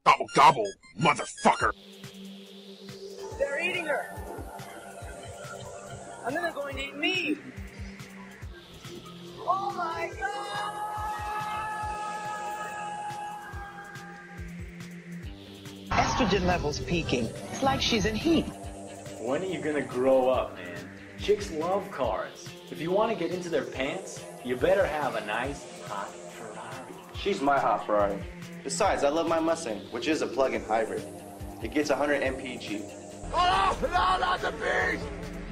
Gobble, gobble, motherfucker. They're eating her. And then they're going to eat me. Oh my God! Estrogen levels peaking. It's like she's in heat. When are you gonna grow up, man? Chicks love cars. If you want to get into their pants, you better have a nice, hot Ferrari. She's my hot Ferrari. Besides, I love my Mustang, which is a plug-in hybrid. It gets 100 mpg. Oh, no, not the beast!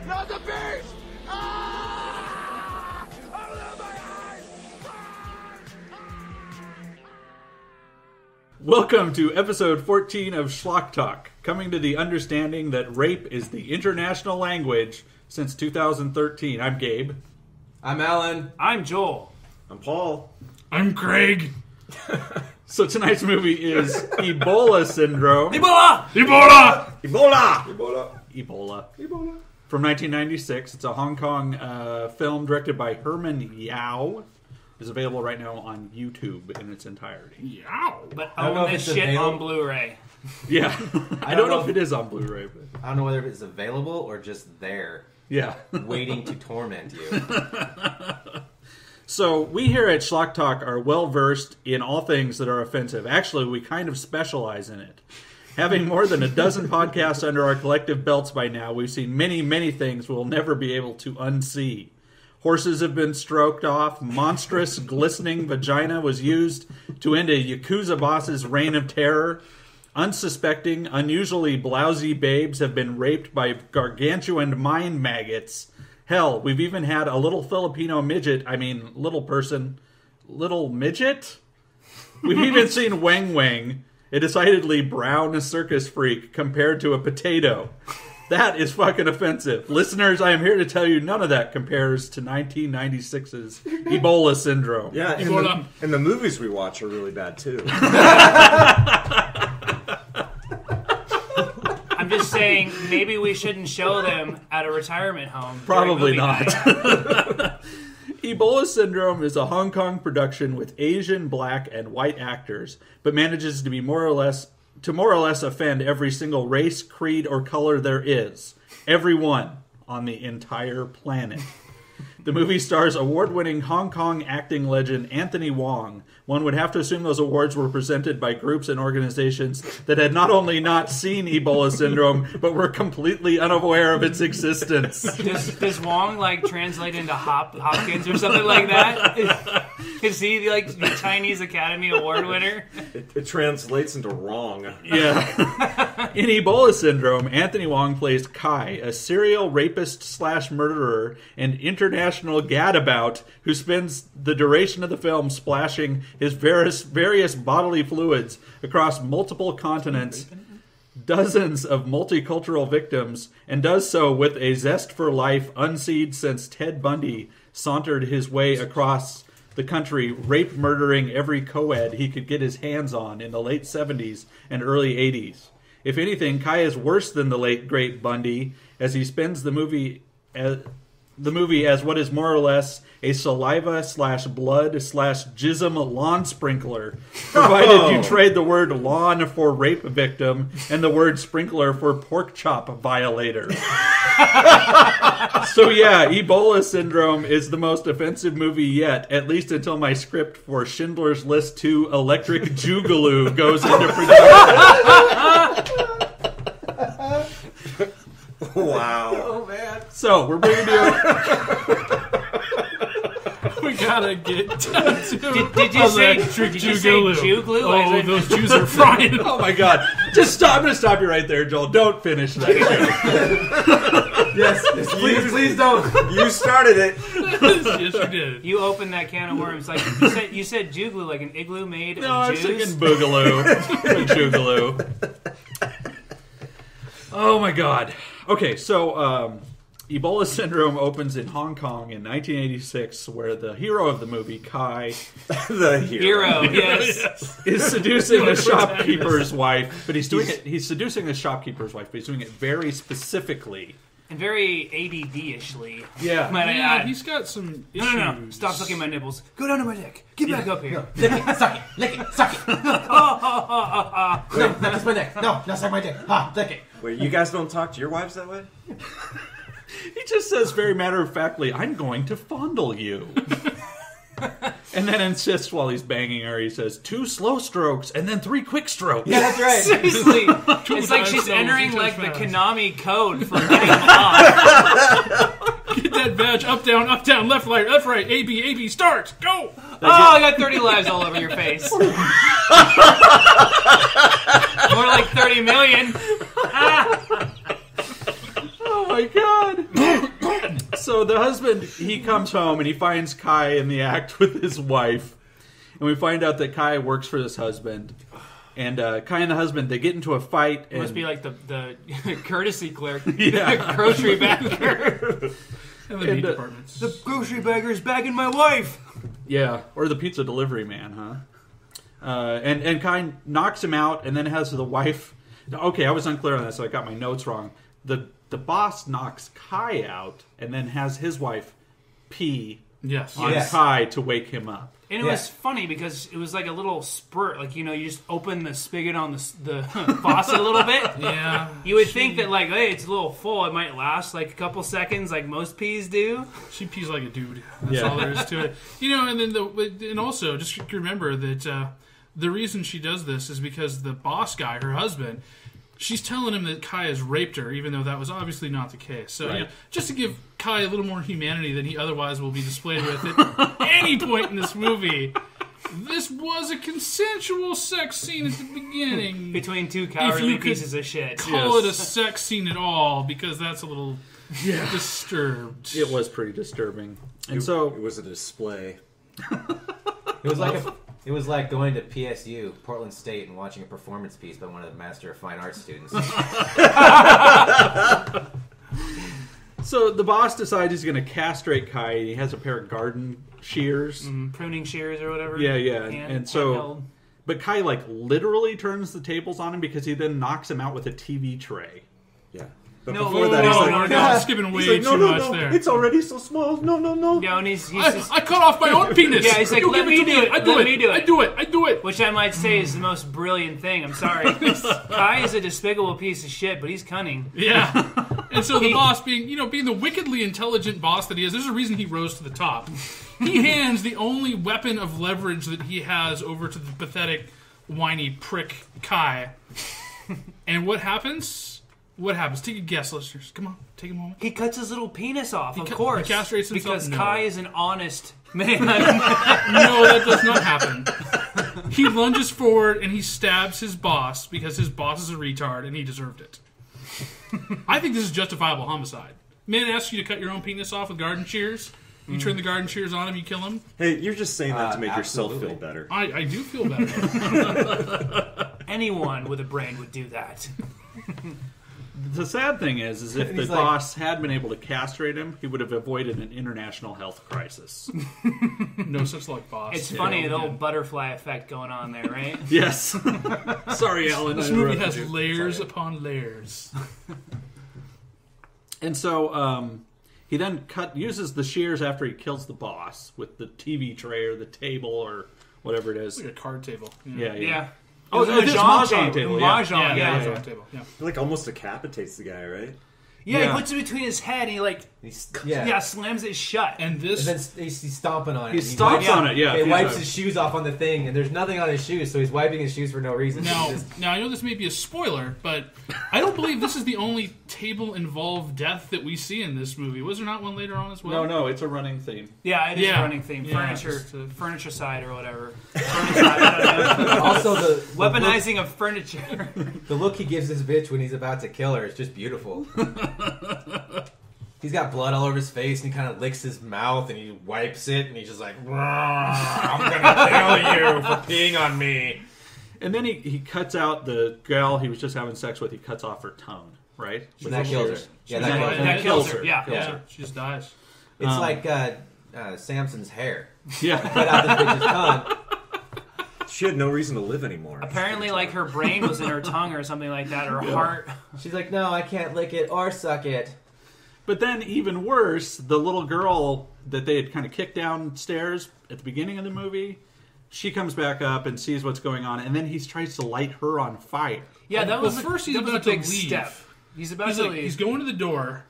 Not the beast! Ah! I love my eyes! Welcome to episode 14 of Schlock Talk, coming to the understanding that rape is the international language since 2013. I'm Gabe. I'm Alan. I'm Joel. I'm Paul. I'm Craig. So tonight's movie is Ebola Syndrome. Ebola! Ebola! Ebola! Ebola. From 1996. It's a Hong Kong film directed by Herman Yao. It's available right now on YouTube in its entirety. Yow! But I don't know own if this it's shit available. on Blu-ray. Yeah. I don't know if it is on Blu-ray, but I don't know whether it's available or just there, yeah. waiting to torment you. So, we here at Schlock Talk are well-versed in all things that are offensive. Actually, we kind of specialize in it. Having more than a dozen podcasts under our collective belts by now, we've seen many, many things we'll never be able to unsee. Horses have been stroked off. Monstrous, glistening vagina was used to end a Yakuza boss's reign of terror. Unsuspecting, unusually blousy babes have been raped by gargantuan mind maggots. Hell, we've even had a little Filipino midget, little midget? We've even seen Wang Wang, a decidedly brown circus freak, compared to a potato. That is fucking offensive. Listeners, I am here to tell you none of that compares to 1996's Ebola Syndrome. Yeah, and the movies we watch are really bad, too. I'm just saying, maybe we shouldn't show them at a retirement home. Probably during movie not. night. Ebola Syndrome is a Hong Kong production with Asian, black, and white actors, but manages to be more or less offend every single race, creed, or color there is. Everyone on the entire planet. The movie stars award-winning Hong Kong acting legend Anthony Wong. One would have to assume those awards were presented by groups and organizations that had not only not seen Ebola Syndrome, but were completely unaware of its existence. Does Wong translate into Hopkins or something like that? Is he the Chinese Academy Award winner? It translates into wrong. Yeah. In Ebola Syndrome, Anthony Wong plays Kai, a serial rapist/murderer and international gadabout who spends the duration of the film splashing his various bodily fluids across multiple continents, dozens of multicultural victims, and does so with a zest for life unseen since Ted Bundy sauntered his way across the country, rape-murdering every co-ed he could get his hands on in the late 70s and early 80s. If anything, Kai is worse than the late, great Bundy, as he spends the movie as what is more or less a saliva/blood/jism lawn sprinkler, provided you trade the word lawn for rape victim and the word sprinkler for pork chop violator. So yeah, Ebola Syndrome is the most offensive movie yet, at least until my script for Schindler's List 2 Electric Jugaloo goes into production. Wow. Oh, man. So, we're bringing you... We gotta get down to did you say Jugaloo? Oh, those Jews are frying. Oh my god. Just stop. I'm going to stop you right there, Joel. Don't finish that. Yes, please don't. You started it. Yes, you did. You opened that can of worms. You said Jugaloo, like an igloo made No, of I'm Jews? thinking Boogaloo. Jugaloo. Oh my god. Okay, so Ebola Syndrome opens in Hong Kong in 1986, where the hero of the movie, Kai, The hero. Yes. is seducing a shopkeeper's wife, but he's seducing a shopkeeper's wife, but he's doing it very specifically And very ADD-ishly. Yeah. Might I Yeah, add. he's got some issues. No. Stop sucking my nipples. Go down to my dick. Get back up here. Lick it, suck it, lick it, suck it. No, not kiss my neck. No, not suck my dick. Ha, lick it. Wait, you guys don't talk to your wives that way? He just says very matter-of-factly, I'm going to fondle you. And then insists while he's banging her, he says, 2 slow strokes and then 3 quick strokes. Yeah, that's right. Seriously. It's like she's times entering slow, like the fast. Konami code for getting off. Get that badge. Up, down, left, right. A, B, start. Go. Oh, I got 30 lives all over your face. More like 30 million. Oh my god. So the husband, he comes home and he finds Kai in the act with his wife. And we find out that Kai works for this husband. And Kai and the husband, they get into a fight. It must be like the courtesy clerk. Yeah. Grocery bagger. And the meat departments. The grocery bagger's bagging my wife. Yeah, or the pizza delivery man, huh? And Kai knocks him out and then has the wife... Okay, I was unclear on that, so I got my notes wrong. The boss knocks Kai out and then has his wife pee Yes. on Kai to wake him up. And it was funny because it was like a little spurt. Like, you just open the spigot on the faucet a little bit. Yeah. You would think that, like, hey, it's a little full. It might last, like, a couple seconds like most peas do. She pees like a dude. That's all there is to it. And then and also just remember that the reason she does this is because the boss guy, her husband, she's telling him that Kai has raped her, even though that was obviously not the case. So, just to give Kai a little more humanity than he otherwise will be displayed with at any point in this movie, this was a consensual sex scene at the beginning. Between 2 cowardly pieces of shit. Call it a sex scene at all, because that's a little disturbed. It was pretty disturbing. And It was a display. It was like going to PSU, Portland State, and watching a performance piece by one of the Master of Fine Arts students. So the boss decides he's going to castrate Kai. He has a pair of garden shears. Pruning shears or whatever. Yeah. And so... handheld. But Kai, literally turns the tables on him because he then knocks him out with a TV tray. Yeah. But No, before that, he's like, no, skipping way too much there. It's already so small. No. Yeah, and he's just... I cut off my own penis. Yeah, he's like, You let give it me to do it. I do Let it. me do it. I do it. Which I might say is the most brilliant thing. I'm sorry. Kai is a despicable piece of shit, but he's cunning. Yeah. And so the boss, being the wickedly intelligent boss that he is, there's a reason he rose to the top. He hands the only weapon of leverage that he has over to the pathetic, whiny prick Kai. And what happens? Take a guess, listeners. Come on, take a moment. He cuts his little penis off, of course. He castrates himself? Because No. Kai is an honest man. No, that does not happen. He lunges forward and he stabs his boss because his boss is a retard and he deserved it. I think this is justifiable homicide. Man asks you to cut your own penis off with garden shears. You turn the garden shears on him, you kill him. Hey, you're just saying that to make yourself absolutely. feel better. I do feel better. Anyone with a brain would do that. The sad thing is if the He's like- boss had been able to castrate him, he would have avoided an international health crisis. No such luck, boss. It's funny, the little butterfly effect going on there, right? Yes. Sorry, Alan. This I movie interrupted has you. layers upon layers. And so he then uses the shears after he kills the boss with the TV tray or the table or whatever it is. Like a card table. Yeah. Oh, It was this a mahjong table. Yeah. Mahjong, Yeah, yeah. mahjong table. Yeah. He like almost decapitates the guy, right? Yeah, Yeah. he puts it between his head and he slams it shut. And this And then he's stomping on it. He And stomps wipes- on it, yeah. He wipes his shoes off on the thing, and there's nothing on his shoes, so he's wiping his shoes for no reason. Now, He's just- now I know this may be a spoiler, but I don't believe this is the only table-involved death that we see in this movie. Was there not one later on as well? No, it's a running theme. Yeah, it is Yeah. a running theme. Yeah, Furniture side or whatever. Furniture side, I don't know. also, the Weaponizing of furniture. the look he gives this bitch when he's about to kill her is just beautiful. He's got blood all over his face, and he kind of licks his mouth, and he wipes it, and he's just like, I'm gonna kill you for peeing on me. And then he cuts out the gal he was just having sex with. He cuts off her tongue, right? And that kills her. Yeah, that kills her. That kills her. Yeah. Yeah, she just dies. It's like Samson's hair. Yeah. Cut out this bitch's tongue. She had no reason to live anymore. Apparently, like, her brain was in her tongue or something like that, or heart. She's like, no, I can't lick it or suck it. But then, even worse, the little girl that they had kind of kicked downstairs at the beginning of the movie, she comes back up and sees what's going on, and then he tries to light her on fire. Yeah, that was first he's that was about a big to leave. step. He's about to leave. He's going to the door.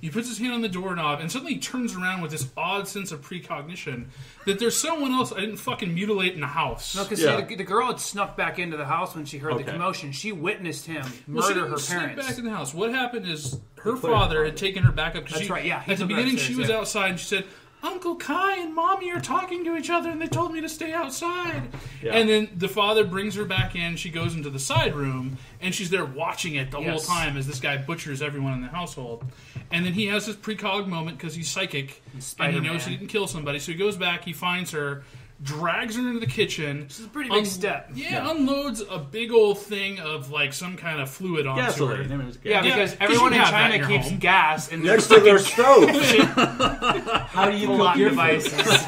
He puts his hand on the doorknob, and suddenly he turns around with this odd sense of precognition that there's someone else I didn't fucking mutilate in the house. No, because the girl had snuck back into the house when she heard the commotion. She witnessed him murder her parents. Back in the house. What happened is her father had taken her back up. That's right, yeah. At the beginning, she was outside, and she said, Uncle Kai and Mommy are talking to each other, and they told me to stay outside. Yeah. And then the father brings her back in. She goes into the side room, and she's there watching it the whole time as this guy butchers everyone in the household. And then he has this precog moment because he's psychic, and he knows he didn't kill somebody. So he goes back, he finds her, drags her into the kitchen. This is a pretty big step. Yeah, unloads a big old thing of like some kind of fluid onto her. Yeah, because everyone in China keeps gas in their next to their stove. How do you cook your devices?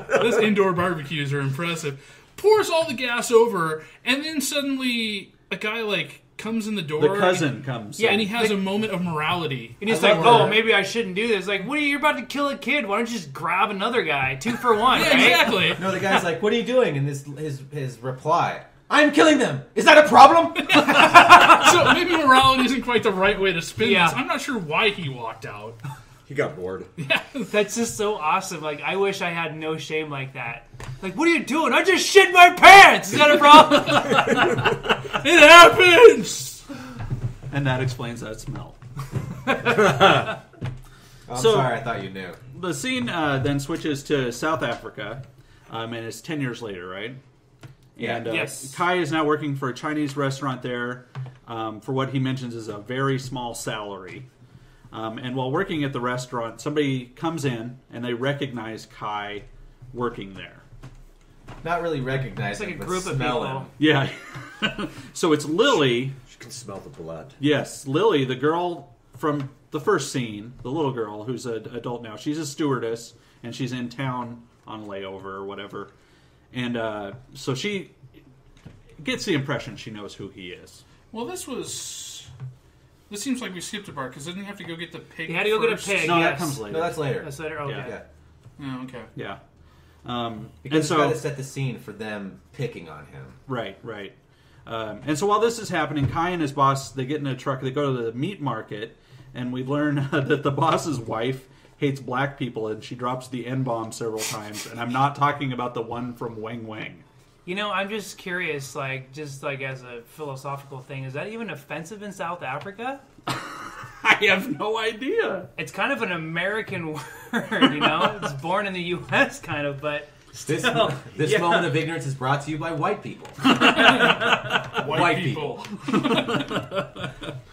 Those indoor barbecues are impressive. Pours all the gas over, and then suddenly a guy like comes in the door. The cousin comes. Yeah, and he has a moment of morality. And he's like, "Oh, maybe I shouldn't do this." Like, what are you? You're about to kill a kid. Why don't you just grab another guy? 2 for 1. Yeah, right? exactly. No, the guy's like, "What are you doing?" And his reply, "I'm killing them. Is that a problem?" So maybe morality isn't quite the right way to spin this. I'm not sure why he walked out. He got bored. Yeah, that's just so awesome. Like, I wish I had no shame like that. Like, what are you doing? I just shit my pants. Is that a problem? It happens. And that explains that smell. I'm sorry, I thought you knew. The scene then switches to South Africa, and it's 10 years later, right? Yeah. And Kai is now working for a Chinese restaurant there for what he mentions is a very small salary. And while working at the restaurant, somebody comes in and they recognize Kai working there. Not really recognize It's like him, a but group of smell people. him. Yeah. So it's Lily. She can smell the blood. Yes, Lily, the girl from the first scene, the little girl who's an adult now. She's a stewardess, and she's in town on layover or whatever. And so she gets the impression she knows who he is. Well, this seems like we skipped a part, because didn't he have to go get the pig? He had to go first? get a pig. No, yes. that comes later. No, that's later. That's later. Okay. Yeah. Oh, okay. Yeah. Because and it's got to set the scene for them picking on him. Right. And so while this is happening, Kai and his boss, they get in a truck, they go to the meat market, and we learn that the boss's wife hates black people, and she drops the N-bomb several times. And I'm not talking about the one from Wang Wang. You know, I'm just curious, just as a philosophical thing, is that even offensive in South Africa? I have no idea. It's kind of an American word, you know? It's born in the U.S., kind of, but still. This moment of ignorance is brought to you by white people. White people.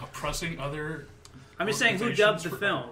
Oppressing other... I'm just saying, who dubbed the film?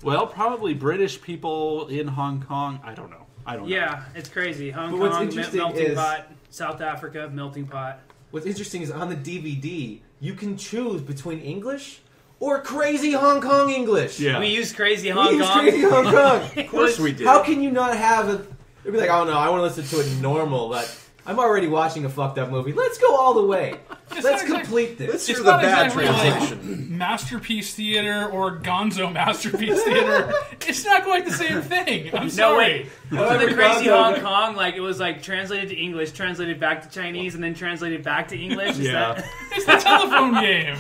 Well, probably British people in Hong Kong. I don't know. Yeah, it's crazy. Hong But what's Kong, interesting melting is- pot. South Africa, melting pot. What's interesting is on the DVD, you can choose between English or crazy Hong Kong English. Yeah. We use crazy Hong Kong. Crazy Hong Kong. Of course we did. How can you not have a... It'd be like, oh no, I want to listen to it normal. Like, I'm already watching a fucked up movie. Let's go all the way. Let's complete this. Let's hear It's the not bad exactly translation. Masterpiece Theater or Gonzo Masterpiece Theater. It's not quite the same thing. I'm No, sorry. wait. Wasn't the crazy Hong Kong, it was translated to English, translated back to Chinese, and then translated back to English? Yeah. It's the telephone game.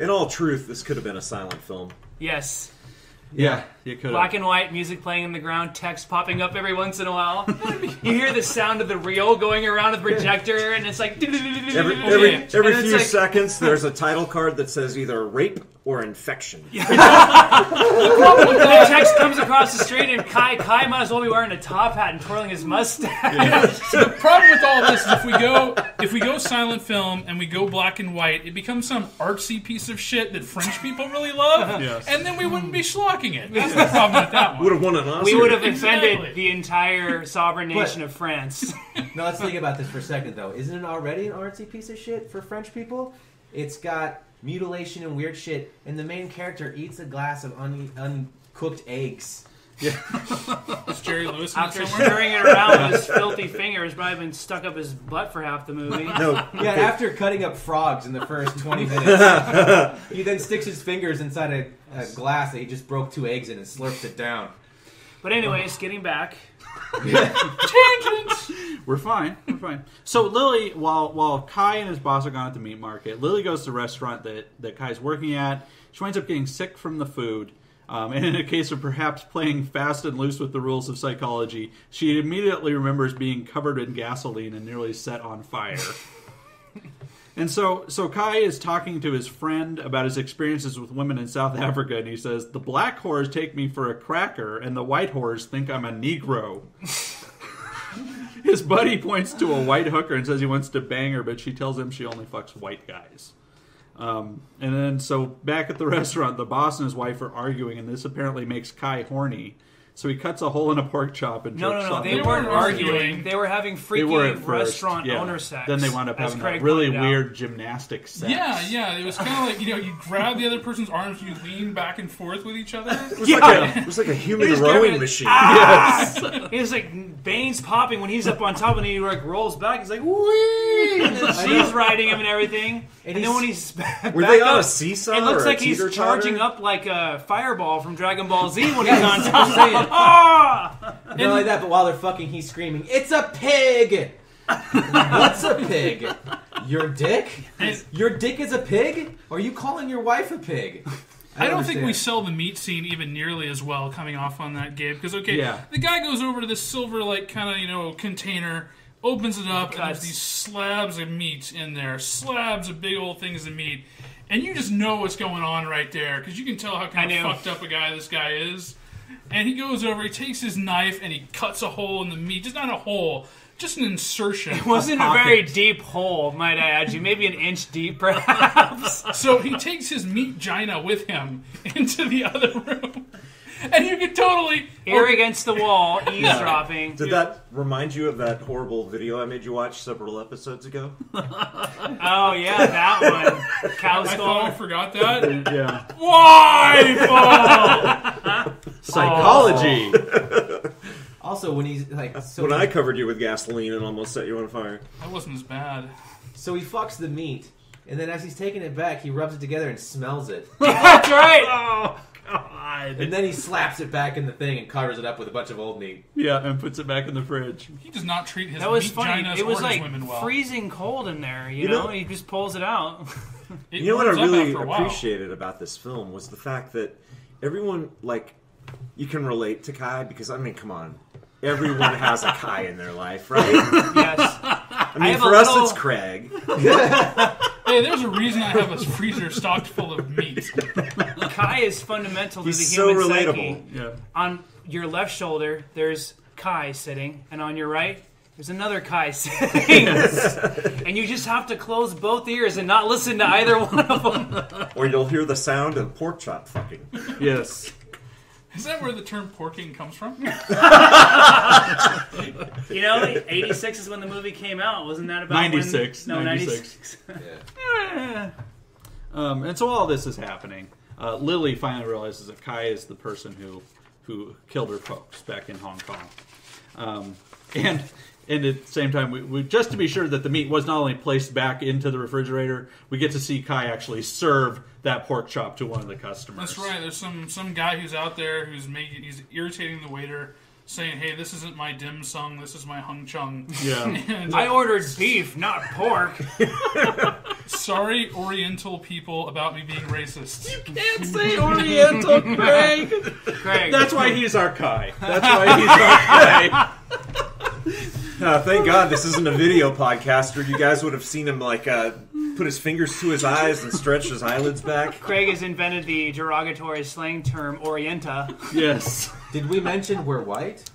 In all truth, this could have been a silent film. Yes. Yeah, you could. Black and white, music playing in the ground, text popping up every once in a while. You hear the sound of the reel going around with the projector, and it's like... Every And few it's seconds, there's a title card that says either rape or infection. The text comes across the street, and Kai might as well be wearing a top hat and twirling his mustache. The problem with all this is if we go silent film and we go black and white, it becomes some artsy piece of shit that French people really love, Yes. and then we wouldn't be schlocking it. That's the problem with that one. Would have won an Oscar. We would have offended Exactly. the entire sovereign nation of France. Now let's think about this for a second, though. Isn't it already an artsy piece of shit for French people? It's got mutilation and weird shit, and the main character eats a glass of uncooked eggs. Is Jerry Lewis in it After somewhere? stirring it around with his filthy fingers, probably been stuck up his butt for half the movie. No. Yeah, after cutting up frogs in the first 20 minutes, he then sticks his fingers inside a glass that he just broke 2 eggs in and slurps it down. But anyways, getting back. Tangents! We're fine. We're fine. So Lily, while Kai and his boss are gone at the meat market, Lily goes to the restaurant that Kai's working at. She winds up getting sick from the food. And in a case of perhaps playing fast and loose with the rules of psychology, she immediately remembers being covered in gasoline and nearly set on fire. And so Kai is talking to his friend about his experiences with women in South Africa, and he says, "The black whores take me for a cracker, and the white whores think I'm a Negro." His buddy points to a white hooker and says he wants to bang her, but she tells him she only fucks white guys. And then, so back at the restaurant, the boss and his wife are arguing, and this apparently makes Kai horny. So he cuts a hole in a pork chop and jerks No, off. they weren't arguing. They were having freaky restaurant owner sex. Then they wound up having Craig that really pointed out. weird gymnastic sex. Yeah. It was kind of like, you grab the other person's arms, you lean back and forth with each other. It was like a human rowing machine. Yes. He's like veins popping when he's up on top, and he like rolls back. He's like, wee! And then she's riding him and everything. And then when he's back Were they on up, a seesaw? it looks or like a he's teeter-totter? charging up like a fireball from Dragon Ball Z when he's on top. Ah! Not only that, but while they're fucking, he's screaming, "It's a pig!" What's a pig? Your dick? Your dick is a pig? Or are you calling your wife a pig? I don't think we sell the meat scene even nearly as well coming off on that, Gabe. Because, the guy goes over to this silver, like, kind of, container, opens it up, and there's these slabs of meat in there. Slabs of big old things of meat. And you just know what's going on right there, because you can tell how kind of fucked up a guy this guy is. And he goes over, he takes his knife, and he cuts a hole in the meat. Just not a hole, just an insertion. It wasn't a very deep hole, might I add you. Maybe an inch deep, perhaps. So he takes his meat gina with him into the other room. And you can totally... Ear against the wall, eavesdropping. Did that remind you of that horrible video I made you watch several episodes ago? Oh, yeah, that one. Cow I skull. thought I forgot that. Yeah. Why? Psychology. Also, when he's like... When I covered you with gasoline and almost set you on fire. That wasn't as bad. So he fucks the meat, and then as he's taking it back, he rubs it together and smells it. That's right. Oh, God. And then he slaps it back in the thing and covers it up with a bunch of old meat. Yeah, and puts it back in the fridge. He does not treat his That was meat funny. ginas It was or like his women well. freezing cold in there, you know- know? He just pulls it out. It You know what I warms up really after a while. appreciated about this film was the fact that everyone, like, you can relate to Kai because, I mean, come on. Everyone has a Kai in their life, right? Yes. I mean, have for a us, little- it's Craig. Hey, there's a reason I have a freezer stocked full of meat. Kai is fundamental to He's the so human relatable. psyche. Yeah. On your left shoulder, there's Kai sitting, and on your right, there's another Kai sitting. And you just have to close both ears and not listen to either one of them. Or you'll hear the sound of pork chop fucking. Yes. Is that where the term porking comes from? You know, 86 is when the movie came out. Wasn't that about 96. When... No, 96. 96. And so all this is happening. Lily finally realizes that Kai is the person who killed her folks back in Hong Kong. And at the same time, we just to be sure that the meat was not only placed back into the refrigerator, we get to see Kai actually serve that pork chop to one of the customers. That's right. There's some guy who's out there he's irritating the waiter, saying, "Hey, this isn't my dim sum. This is my hung chung." Yeah. And, I ordered beef, not pork. sorry, Oriental people, about me being racist. Can't say Oriental, Craig. Craig. That's why he's our Kai. That's why he's our Kai. Thank God this isn't a video podcast, or you guys would have seen him like put his fingers to his eyes and stretch his eyelids back. Craig has invented the derogatory slang term Orienta. Yes. Did we mention we're white?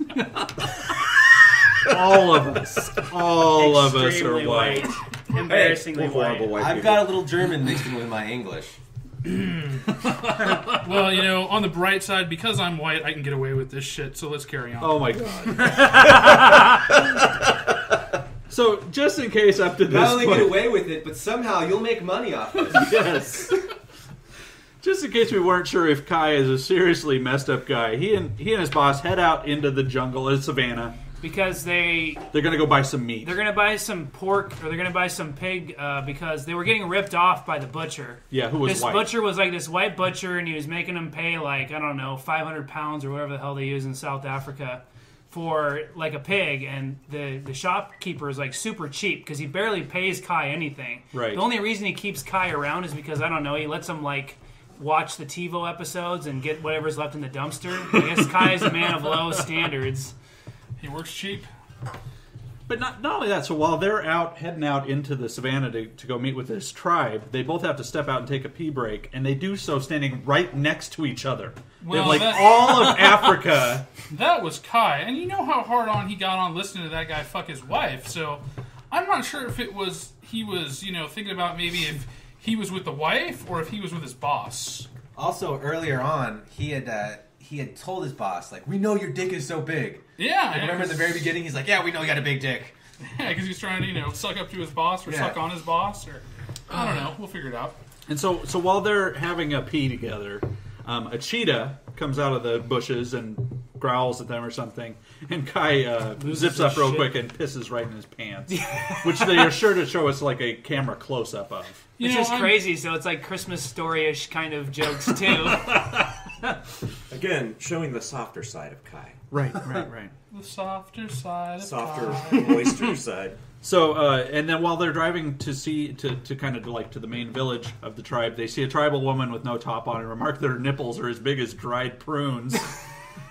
All of us. All of us Extremely are white. Embarrassingly We're horrible white I've people. got a little German mixed in with my English. Well, you know, on the bright side, because I'm white, I can get away with this shit. So let's carry on. Oh my God. So, just in case up to this Not only point, get away with it, but somehow you'll make money off it. yes. Just in case we weren't sure if Kai is a seriously messed up guy, he and his boss head out into the jungle in Savannah. Because they're going to go buy some meat. They're going to buy some pork, or they're going to buy some pig, because they were getting ripped off by the butcher. Yeah, who was this white. This butcher was like this white butcher, and he was making them pay like, I don't know, 500 pounds or whatever the hell they use in South Africa for like a pig, and the shopkeeper is like super cheap because he barely pays Kai anything. Right. The only reason he keeps Kai around is because, I don't know, he lets him like watch the TiVo episodes and get whatever's left in the dumpster. I guess Kai is a man of low standards. He works cheap. But not only that, so while they're heading out into the savannah to go meet with this tribe, they both have to step out and take a pee break, and they do so standing right next to each other. Well, they have all of Africa. That was Kai, and you know how hard on he got on listening to that guy fuck his wife, so I'm not sure if he was, thinking about maybe if he was with the wife or if he was with his boss. Also, earlier on, he had told his boss, like, we know your dick is so big. Yeah. Like, remember at the very beginning, he's like, yeah, we know you got a big dick. Yeah, because he's trying to, suck up to his boss or suck on his boss, or I don't know. We'll figure it out. And so while they're having a pee together, a cheetah comes out of the bushes and growls at them or something, and Kai zips up real quick and pisses right in his pants, which they are sure to show us like a camera close-up of. Which is crazy, so it's like Christmas story-ish kind of jokes, too. Again, showing the softer side of Kai. Right. The softer side of Kai. Kai. Moister side. So, and then while they're driving to kind of like to the main village of the tribe, they see a tribal woman with no top on and remark that her nipples are as big as dried prunes.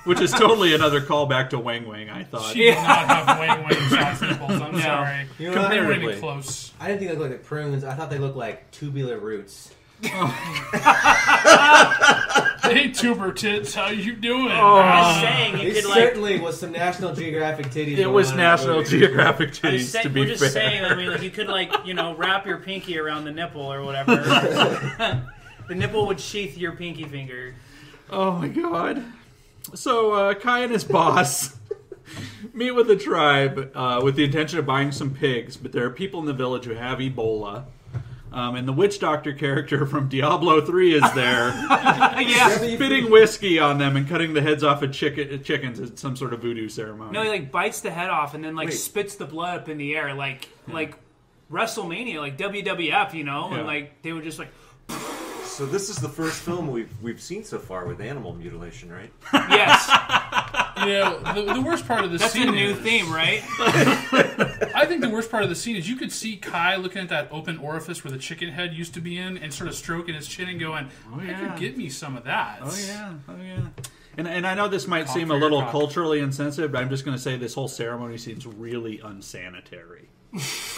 Which is totally another callback to Wang Wang, I thought. She did not have Wang Wang size nipples, I'm sorry. You know, they weren't even close. I didn't think they looked like prunes. I thought they looked like tubular roots. Hey, tuber tits, how you doing? I was saying you It could certainly was some National Geographic titties. It was National Geographic titties, to be fair. We're just saying, I mean, like you could wrap your pinky around the nipple or whatever. The nipple would sheath your pinky finger. Oh my god. So Kai and his boss meet with the tribe with the intention of buying some pigs, but there are people in the village who have Ebola. And the witch doctor character from Diablo 3 is there, spitting whiskey on them and cutting the heads off of chickens at some sort of voodoo ceremony. No, he like bites the head off and then spits the blood up in the air like WrestleMania, like WWF, and like they would just like. So this is the first film we've seen so far with animal mutilation, right? Yes. The worst part of the scene. That's a new theme, right? I think the worst part of the scene is you could see Kai looking at that open orifice where the chicken head used to be in and sort of stroking his chin and going, I could get me some of that. Oh yeah. And I know this might seem a little culturally insensitive, but I'm just going to say this whole ceremony seems really unsanitary.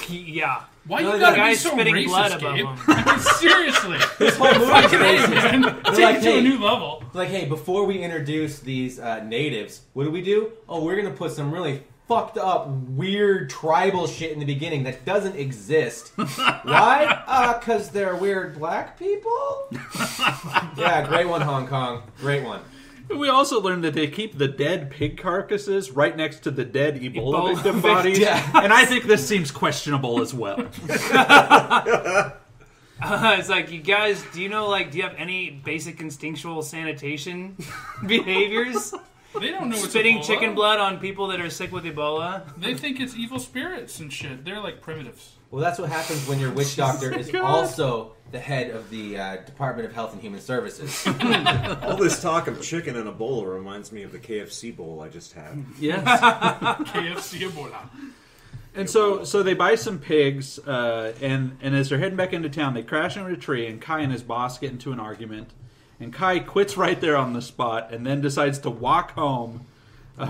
Yeah. Why you gotta be so spitting racist, blood above Gabe? him? Seriously. This whole movie is racist. Take it to a new level. Like, hey, before we introduce these natives, what do? Oh, we're going to put some really fucked up, weird tribal shit in the beginning that doesn't exist. Why? Because they're weird black people? Yeah, great one, Hong Kong. Great one. We also learned that they keep the dead pig carcasses right next to the dead Ebola victim bodies, and I think this seems questionable as well. It's like, you guys, do you have any basic instinctual sanitation behaviors? They don't know what's spitting Ebola. chicken blood on people that are sick with Ebola. They think it's evil spirits and shit. They're like primitives. Well, that's what happens when your witch doctor is also the head of the Department of Health and Human Services. All this talk of chicken and Ebola reminds me of the KFC bowl I just had. Yes. KFC Ebola. And so they buy some pigs, and as they're heading back into town, they crash into a tree, and Kai and his boss get into an argument. And Kai quits right there on the spot, and then decides to walk home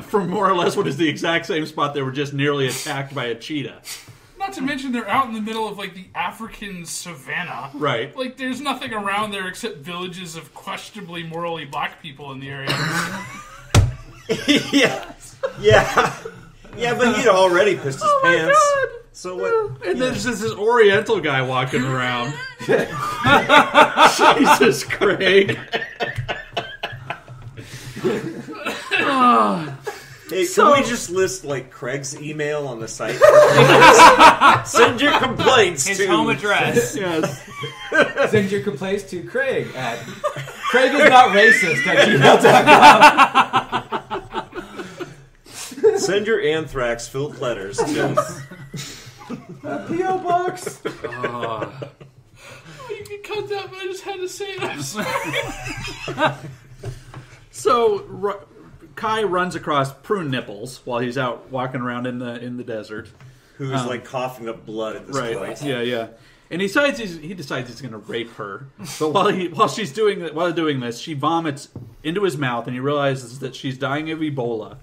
from more or less what is the exact same spot they were just nearly attacked by a cheetah. Not to mention they're out in the middle of like the African savannah. Right. Like there's nothing around there except villages of questionably morally black people in the area. Yeah, but he'd already pissed his pants. God. So what? And then there's this Oriental guy walking around. Jesus, Craig. Hey, can we just list like Craig's email on the site? Send your complaints His to home address. Yes. Send your complaints to Craig at craigisnotracist@gmail.com. Send your anthrax-filled letters to P.O. Box. Oh, you can cut that, but I just had to say it. I'm sorry. So Kai runs across Prune Nipples while he's out walking around in the desert. who's like coughing up blood at this point. Yeah. And he decides he's going to rape her. But while doing this, she vomits into his mouth, and he realizes that she's dying of Ebola,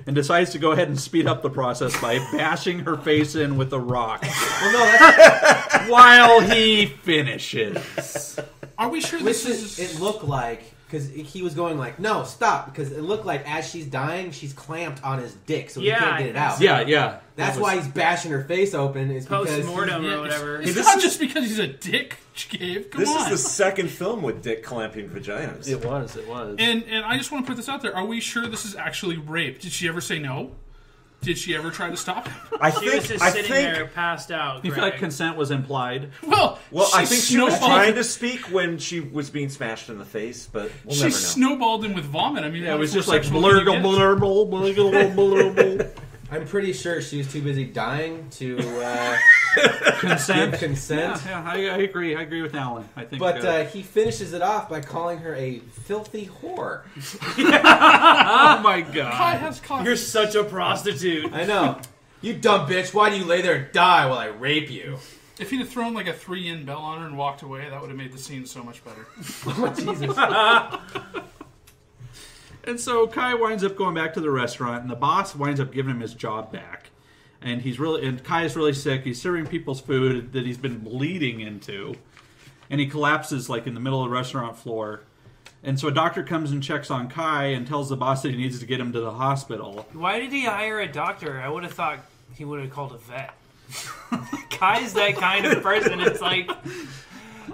and decides to go ahead and speed up the process by bashing her face in with a rock. Well, no, that's while he finishes. Are we sure this is? It looked like, because he was going like, no, stop, because it looked like as she's dying, she's clamped on his dick, so he can't get it out. Yeah. That's why he's bashing her face open. Is because post-mortem or whatever. It's not just because he's a dick, Gabe. Come on. This is the second film with dick clamping vaginas. It was. And I just want to put this out there. Are we sure this is actually rape? Did she ever say no? Did she ever try to stop him? She was just sitting there, passed out. You feel like consent was implied? Well, I think she was trying to speak when she was being smashed in the face, but we'll never know. She snowballed him with vomit. I mean, it was just like blurgle. I'm pretty sure she was too busy dying to consent. Yeah, I agree. I agree with Alan. I think, but he finishes it off by calling her a filthy whore. Oh my god! Kai has coffee. You're such a prostitute. I know. You dumb bitch. Why do you lay there and die while I rape you? If he'd have thrown like a 3-yen bell on her and walked away, that would have made the scene so much better. Oh Jesus! And so Kai winds up going back to the restaurant, and the boss winds up giving him his job back. And Kai is really sick. He's serving people's food that he's been bleeding into, and he collapses like in the middle of the restaurant floor. And so a doctor comes and checks on Kai and tells the boss that he needs to get him to the hospital. Why did he hire a doctor? I would have thought he would have called a vet. Kai's that kind of person. It's like,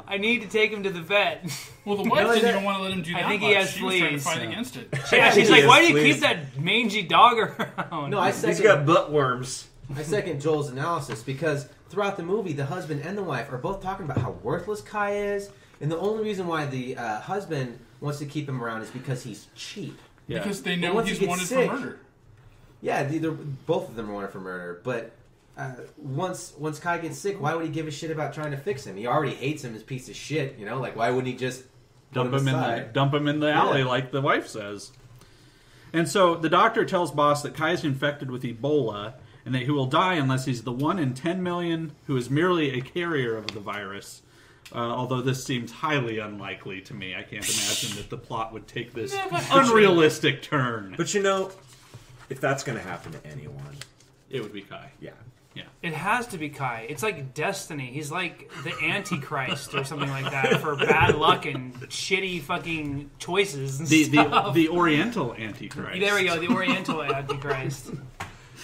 I need to take him to the vet. Well, the wife didn't even want to let him do that. I think much. he has She was trying to fleas. fight against it. Yeah, she's like, why do you keep that mangy dog around? No, He's got butt worms. I second Joel's analysis, because throughout the movie, the husband and the wife are both talking about how worthless Kai is, and the only reason why the husband wants to keep him around is because he's cheap. Yeah. Because they know he's wanted for murder. Yeah, both of them are wanted for murder, but once Kai gets sick, why would he give a shit about trying to fix him? He already hates him as a piece of shit, you know? Like, why wouldn't he just dump him in the alley like the wife says? And so the doctor tells boss that Kai is infected with Ebola, and that he will die unless he's the 1 in 10 million who is merely a carrier of the virus. Although this seems highly unlikely to me. I can't imagine that the plot would take this unrealistic turn. But you know, if that's going to happen to anyone, it would be Kai. Yeah. It has to be Kai. It's like destiny. He's like the Antichrist or something like that for bad luck and shitty fucking choices and stuff. The Oriental Antichrist. There we go, the Oriental Antichrist.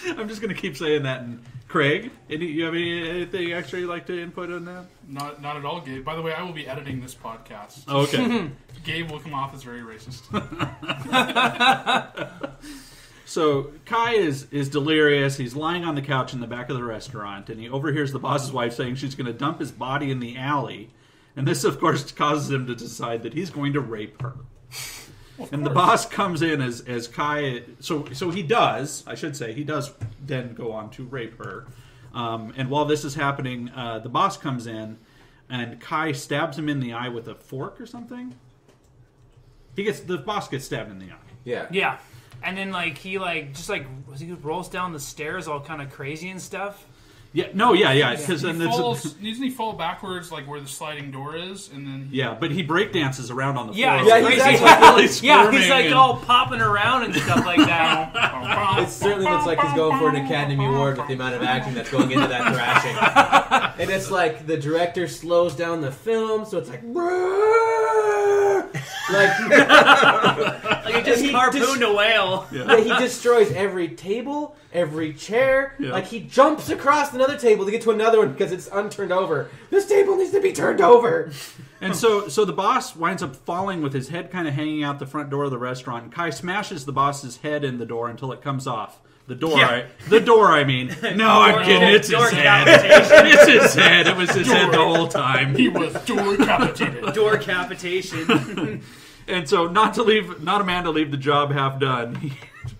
I'm just going to keep saying that. And Craig, you have anything extra you'd like to input on that? Not at all, Gabe. By the way, I will be editing this podcast. Oh, okay. Gabe will come off as very racist. So Kai is delirious. He's lying on the couch in the back of the restaurant, and he overhears the boss's wife saying she's going to dump his body in the alley. And this, of course, causes him to decide that he's going to rape her. And the boss comes in as Kai. So he does. I should say he does then go on to rape her. And while this is happening, the boss comes in, and Kai stabs him in the eye with a fork or something. The boss gets stabbed in the eye. Yeah. And then he rolls down the stairs all kind of crazy and stuff. Yeah. Because then doesn't he fall backwards like where the sliding door is, and then but he breakdances around on the floor. Yeah, he's crazy. really squirming. He's like all popping around and stuff like that. It certainly looks like he's going for an Academy Award with the amount of acting that's going into that thrashing. And it's like the director slows down the film, so it's like like it just harpooned a whale. Yeah, he destroys every table, every chair. Yeah. Like he jumps across another table to get to another one because it's unturned over. This table needs to be turned over. And so the boss winds up falling with his head kind of hanging out the front door of the restaurant. And Kai smashes the boss's head in the door until it comes off, The door, I mean. No, I'm kidding. It's his head. Decapitation. It's his head. It was his head the whole time. He was decapitated. Door capitation. And so, not a man to leave the job half done.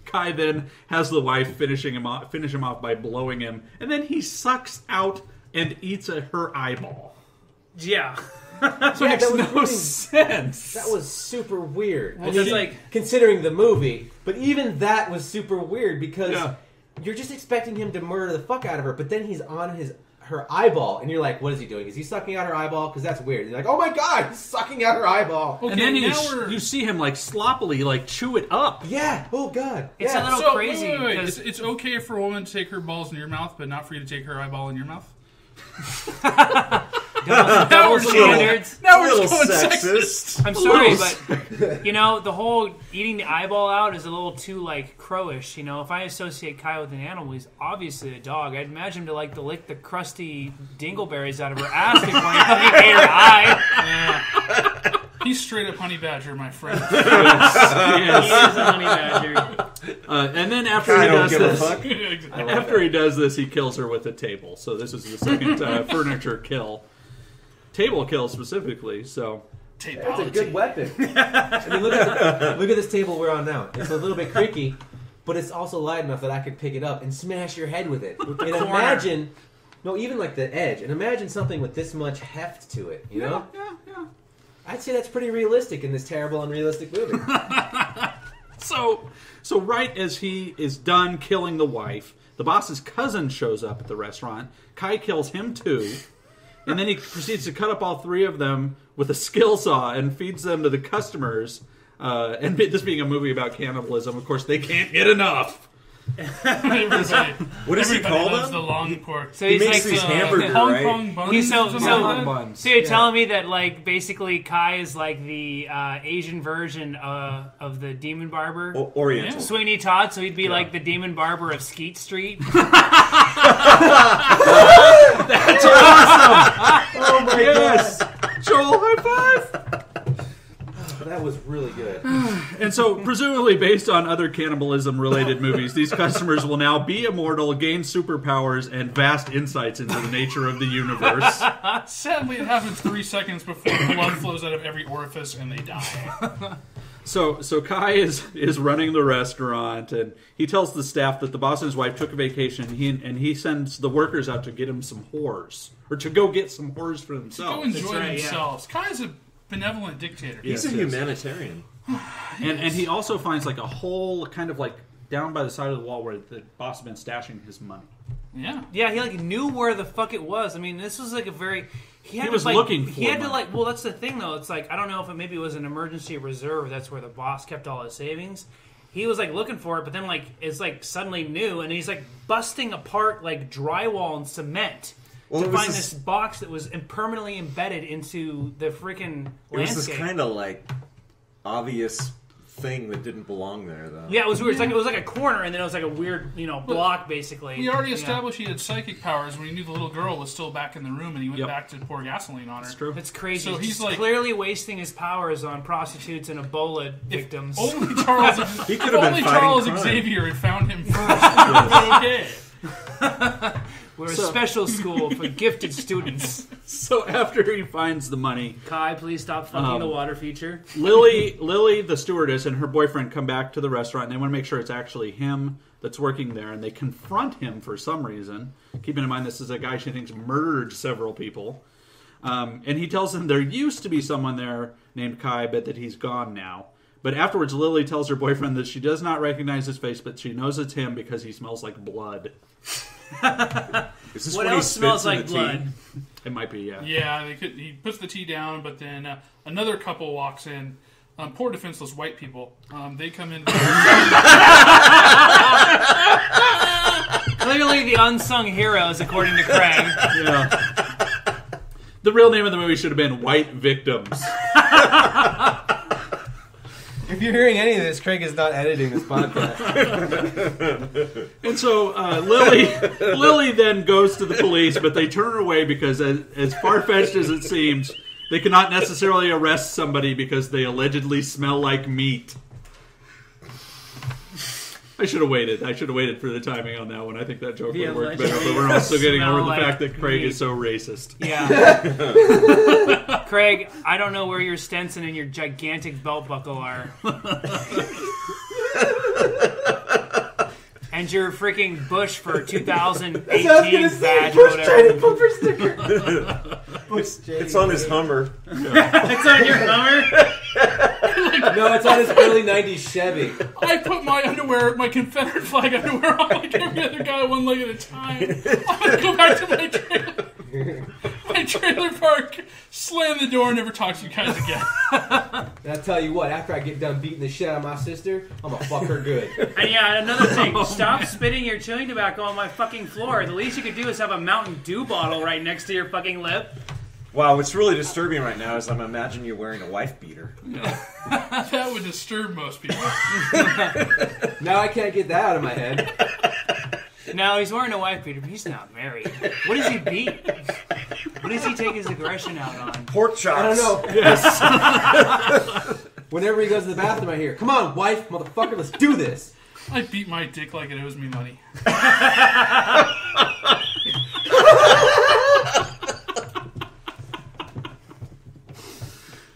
Kai then has the wife finish him off by blowing him, and then he sucks out and eats her eyeball. Yeah. So it makes no sense. That was super weird. Well, it's like, considering the movie, but even that was super weird because you're just expecting him to murder the fuck out of her, but then he's on her eyeball, and you're like, what is he doing? Is he sucking out her eyeball? Because that's weird. You're like, oh my god, he's sucking out her eyeball. Okay, and then now you see him like sloppily like chew it up. Yeah. Oh god. it's a little crazy. Wait. 'cause- It's okay for a woman to take her balls in your mouth, but not for you to take her eyeball in your mouth? double standards. Now we're a little going sexist. I'm sorry, but the whole eating the eyeball out is a little too like crowish. If I associate Kai with an animal, he's obviously a dog. I'd imagine him to lick the crusty dingleberries out of her ass before he fucking ate her eye. Yeah. He's straight up honey badger, my friend. He is a honey badger. And then after he does this, he kills her with a table. So this is the second furniture kill. Table kill specifically, so... That's a good weapon. I mean, look at this table we're on now. It's a little bit creaky, but it's also light enough that I could pick it up and smash your head with it. And imagine... No, even like the edge. And imagine something with this much heft to it, you know? Yeah. I'd say that's pretty realistic in this terrible, unrealistic movie. So right as he is done killing the wife, the boss's cousin shows up at the restaurant. Kai kills him too. And then he proceeds to cut up all three of them with a skill saw and feeds them to the customers. And this being a movie about cannibalism, of course, they can't get enough. What does he call them? The long pork. So He he's makes like these hamburger, Hong right? Kong buns. He's so you're Yeah. telling me that basically Kai is like the Asian version of the Demon Barber, Oriental. Sweeney Todd. So he'd be like the Demon Barber of Skeet Street. That's awesome! Oh my Yes! Joel, high five! That was really good. And so, presumably based on other cannibalism-related movies, these customers will now be immortal, gain superpowers, and vast insights into the nature of the universe. Sadly, it happens 3 seconds before blood flows out of every orifice and they die. So Kai is running the restaurant, and he tells the staff that the boss and his wife took a vacation, and he sends the workers out to get him some whores, or to go get some whores for Go themselves. enjoy themselves. Kai's a benevolent dictator. He's a humanitarian. And he also finds like a hole kind of like down by the side of the wall where the boss has been stashing his money. Yeah. Yeah, he knew where the fuck it was. I mean, this was like a very he was looking for He had to money. well, that's the thing though. It's like I don't know if maybe it was an emergency reserve. That's where the boss kept all his savings. He was like looking for it, but then it's like suddenly new, and he's like busting apart like drywall and cement to find this box that was permanently embedded into the freaking landscape. It was this kind of like obvious thing that didn't belong there, though. Yeah, it was weird. It was like a corner, and then it was like a weird, block, basically. We already established he had psychic powers when he knew the little girl was still back in the room, and he went back to pour gasoline on her. That's true. It's crazy. So he's like clearly wasting his powers on prostitutes and Ebola victims. Only Charles, He could have been only fighting Charles crime. Xavier had found him first. Okay. We're a special school for gifted students. So after he finds the money, Kai, please stop fucking the water feature. Lily, the stewardess, and her boyfriend come back to the restaurant, and they want to make sure it's actually him that's working there, and they confront him for some reason. Keeping in mind this is a guy she thinks murdered several people. And he tells them there used to be someone there named Kai, but that he's gone now. But afterwards, Lily tells her boyfriend that she does not recognize his face, but she knows it's him because he smells like blood. Is this What when he else smells spits in like the blood? tea? It might be, yeah. Yeah, he puts the tea down, but then another couple walks in. Poor defenseless white people. They come in. Clearly the unsung heroes, according to Craig. Yeah. The real name of the movie should have been White Victims. If you're hearing any of this, Craig is not editing this podcast. And so Lily then goes to the police, but they turn her away because, as far-fetched as it seems, they cannot necessarily arrest somebody because they allegedly smell like meat. I should have waited. I should have waited for the timing on that one. I think that joke would Yeah, work better. But we're also getting over the fact that Craig is so racist. Yeah. Craig, I don't know where your Stenson and your gigantic belt buckle are. And your freaking Bush for 2018 badge or whatever. Bumper sticker. It's on his Hummer. It's on your Hummer? No, it's on his early 90s Chevy. I put my underwear, my Confederate flag underwear on like every other guy, one leg at a time. I'm going to go back to my trailer park, slam the door, and never talk to you guys again. And I tell you what, after I get done beating the shit out of my sister, I'm going to fuck her good. And yeah, another thing, stop spitting your chewing tobacco on my fucking floor. The least you could do is have a Mountain Dew bottle right next to your fucking lip. Wow, what's really disturbing right now is I'm imagining you wearing a wife beater. That would disturb most people. Now I can't get that out of my head. No, he's wearing a wife beater, but he's not married. What does he beat? What does he take his aggression out on? Pork chops. I don't know. Yes. Whenever he goes to the bathroom, I hear, "Come on, wife, motherfucker, let's do this." I beat my dick like it owes me money.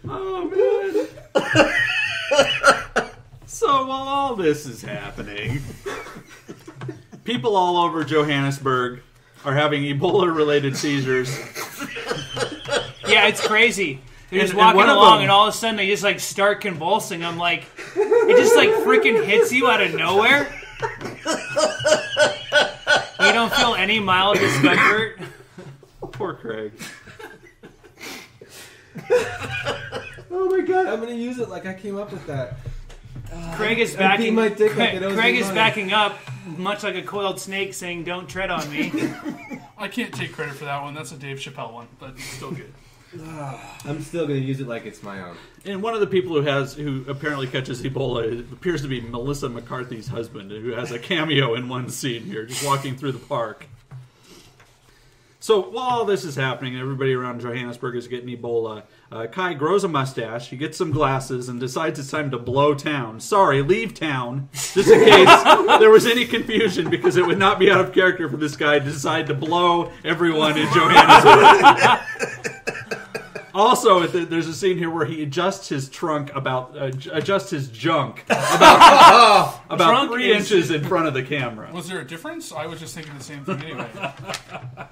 Oh, man. So while all this is happening, people all over Johannesburg are having Ebola-related seizures. Yeah, it's crazy. They're just And walking one of along, them- and all of a sudden they just like start convulsing. I'm like, it just like freaking hits you out of nowhere. You don't feel any mild discomfort. Poor Craig. Oh my god, I'm gonna use it like I came up with that. Craig is I backing. beat my dick like it owes Craig me is money. backing up, much like a coiled snake, saying, "Don't tread on me." I can't take credit for that one. That's a Dave Chappelle one, but it's still good. I'm still gonna use it like it's my own. And one of the people who apparently catches Ebola appears to be Melissa McCarthy's husband, who has a cameo in one scene here, just walking through the park. So while all this is happening, everybody around Johannesburg is getting Ebola. Kai grows a mustache, he gets some glasses, and decides it's time to blow town. Sorry, leave town, just in case there was any confusion, because it would not be out of character for this guy to decide to blow everyone in Johannesburg. Also, there's a scene here where he adjusts his junk about Trunk 3 is- inches in front of the camera. Was there a difference? I was just thinking the same thing anyway.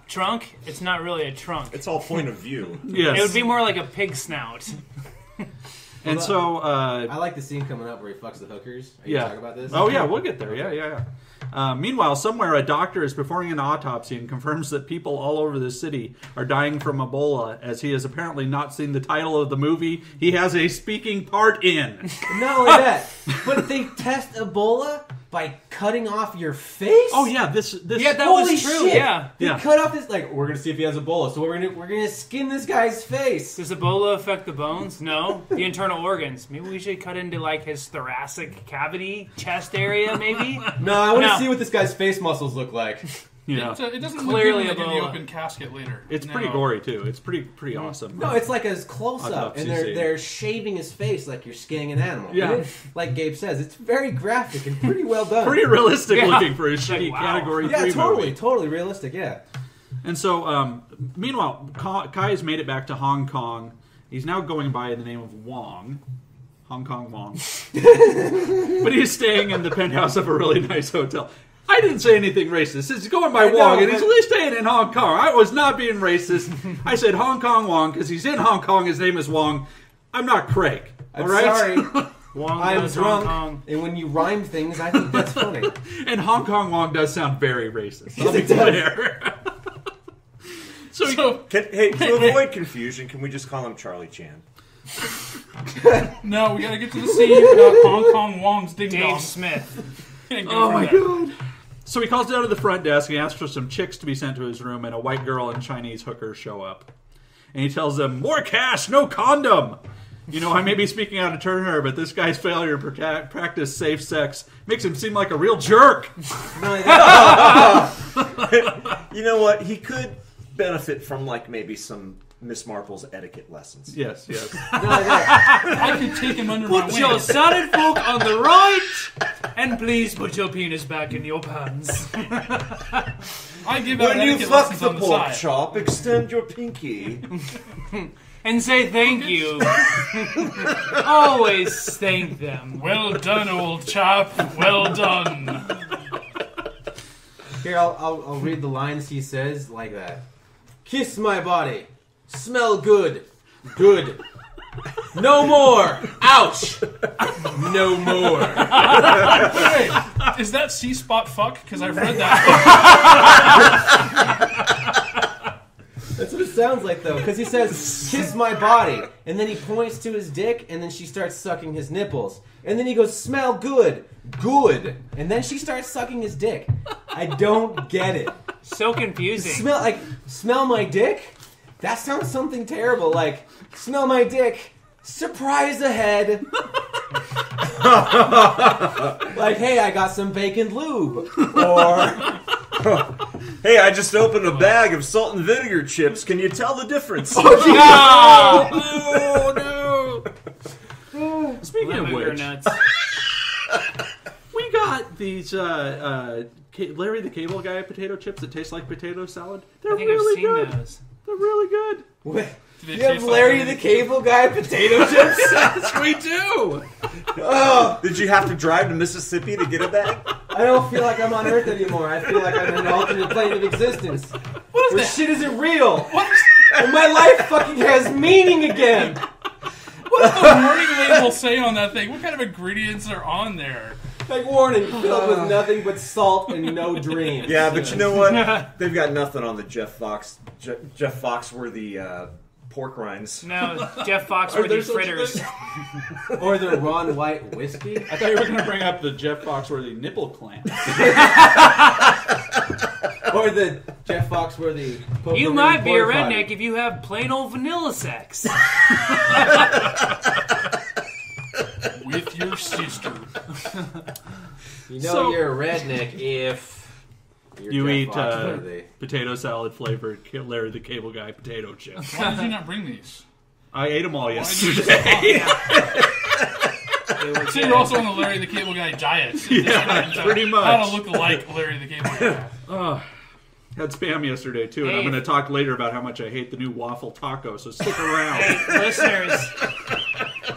Trunk? It's not really a trunk. It's all point of view. Yes. It would be more like a pig snout. And so, I like the scene coming up where he fucks the hookers. Are you yeah. talking about this? Oh yeah, we'll get there. Yeah. Meanwhile, somewhere a doctor is performing an autopsy and confirms that people all over the city are dying from Ebola, as he has apparently not seen the title of the movie he has a speaking part in. Not only that, but they test Ebola by cutting off your face. Oh yeah, this Yeah, that Holy was true. shit. Yeah. They Yeah. cut off his, like, we're gonna see if he has Ebola, so we're gonna skin this guy's face. Does Ebola affect the bones? No. The internal organs. Maybe we should cut into like his thoracic cavity, chest area, maybe? No, I want to No. see what this guy's face muscles look like. Yeah, It doesn't Clearly look good when they do the Ebola. open casket later. it's No. pretty gory too. It's pretty awesome. No, it's like a close up, Autopsy and scene. they're shaving his face like you're skinning an animal. Yeah. And like Gabe says, it's very graphic and pretty well done. pretty realistic Yeah. looking for a Like, shitty wow. category yeah, 3 movie. totally realistic. Yeah. And so, meanwhile, Kai has made it back to Hong Kong. He's now going by the name of Wong. Hong Kong Wong. But he's staying in the penthouse of a really nice hotel. I didn't say anything racist. He's going by I know, Wong, and he's but- staying in Hong Kong. I was not being racist. I said Hong Kong Wong because he's in Hong Kong. His name is Wong. I'm not Craig. I'm all right? sorry. Wong I'm goes drunk, Hong Kong. and when you rhyme things, I think that's funny. And Hong Kong Wong does sound very racist. I'll Yes, be it does. clear. So, Hey, to avoid confusion, can we just call him Charlie Chan? No, we gotta get to the scene about Hong Kong Wong's ding dong. Dave Smith. oh my god. So he calls down to the front desk and asks for some chicks to be sent to his room, and a white girl and Chinese hooker show up. And he tells them, "More cash, no condom." You know, I may be speaking out of turn here, but this guy's failure to practice safe sex makes him seem like a real jerk. You know what? He could benefit from, like, maybe some Miss Marple's etiquette lessons. Yes. I could take him under my Put wing. your salad fork on the right, and please put your penis back in your pants. I give out When you etiquette fuck lessons the on the pork side. chop, extend your pinky. And say thank you. Always thank them. Well done, old chap. Well done. Here, I'll read the lines he says like that. Kiss my body. Smell good. Good. No more. Ouch. No more. Wait, is that C-spot fuck? Because I've read that. That's what it sounds like, though, because he says, kiss my body, and then he points to his dick, and then she starts sucking his nipples. And then he goes, smell good. Good. And then she starts sucking his dick. I don't get it. So confusing. Smell my dick? That sounds something terrible, like, smell my dick. Surprise ahead. Like, hey, I got some bacon lube. Or... Hey, I just opened a bag of salt and vinegar chips. Can you tell the difference? Oh, no! Speaking of which, nuts. we got these Larry the Cable Guy potato chips that taste like potato salad. They're I think really I've seen good. those. They're really good. What? They You have taste Larry like- the Cable Guy potato chips? Yes, we do. Oh, Did you have to drive to Mississippi to get a bag? I don't feel like I'm on Earth anymore. I feel like I'm in an alternate plane of existence. What is Where that? shit isn't real. What is, And my life fucking has meaning again. what does the warning label say on that thing? What kind of ingredients are on there? Like, warning, filled with nothing but salt and no dreams. Yeah, but you know what? They've got nothing on the Jeff Foxworthy pork rinds. No, Jeff Foxworthy fritters. Or the Ron White whiskey. I thought you were going to bring up the Jeff Foxworthy nipple clamp. Or the Jeff Foxworthy potpourri You might be a porta redneck potty. if you have plain old vanilla sex. With your sister. You know So- you're a redneck if you're You Jeff eat Foxworthy. potato salad flavored Larry the Cable Guy potato chips. Why did you not bring these? I ate them all Why did you yesterday. So you're also on the Larry the Cable Guy diet. Yeah, pretty much. How to look like Larry the Cable Guy. Had Spam yesterday too, and Hey. I'm going to talk later about how much I hate the new waffle taco. So stick around. Hey, listeners.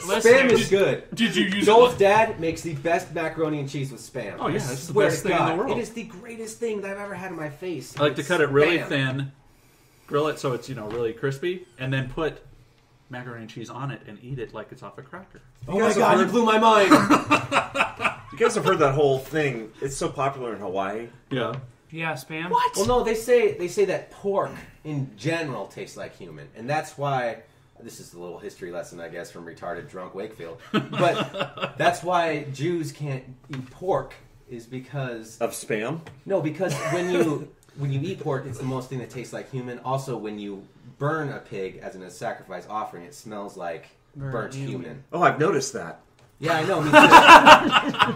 Spam is good. Did you use Joel's it? dad makes the best macaroni and cheese with Spam. Oh, yeah, I it's the swear best to thing in the God, world. It is the greatest thing that I've ever had in my face. I like to It's cut it really Spam. thin, grill it so it's really crispy, and then put macaroni and cheese on it and eat it like it's off a cracker. Oh my God, you blew my mind. You guys have heard that whole thing. It's so popular in Hawaii. Yeah. Yeah, Spam. What? Well, no, they say that pork in general tastes like human, and that's why. This is a little history lesson, I guess, from retarded drunk Wakefield. But that's why Jews can't eat pork, is because Of Spam? no, because when you eat pork, it's the most thing that tastes like human. Also, when you burn a pig as a sacrifice offering, it smells like burnt human. Oh, I've noticed that. Yeah, I know. Me too.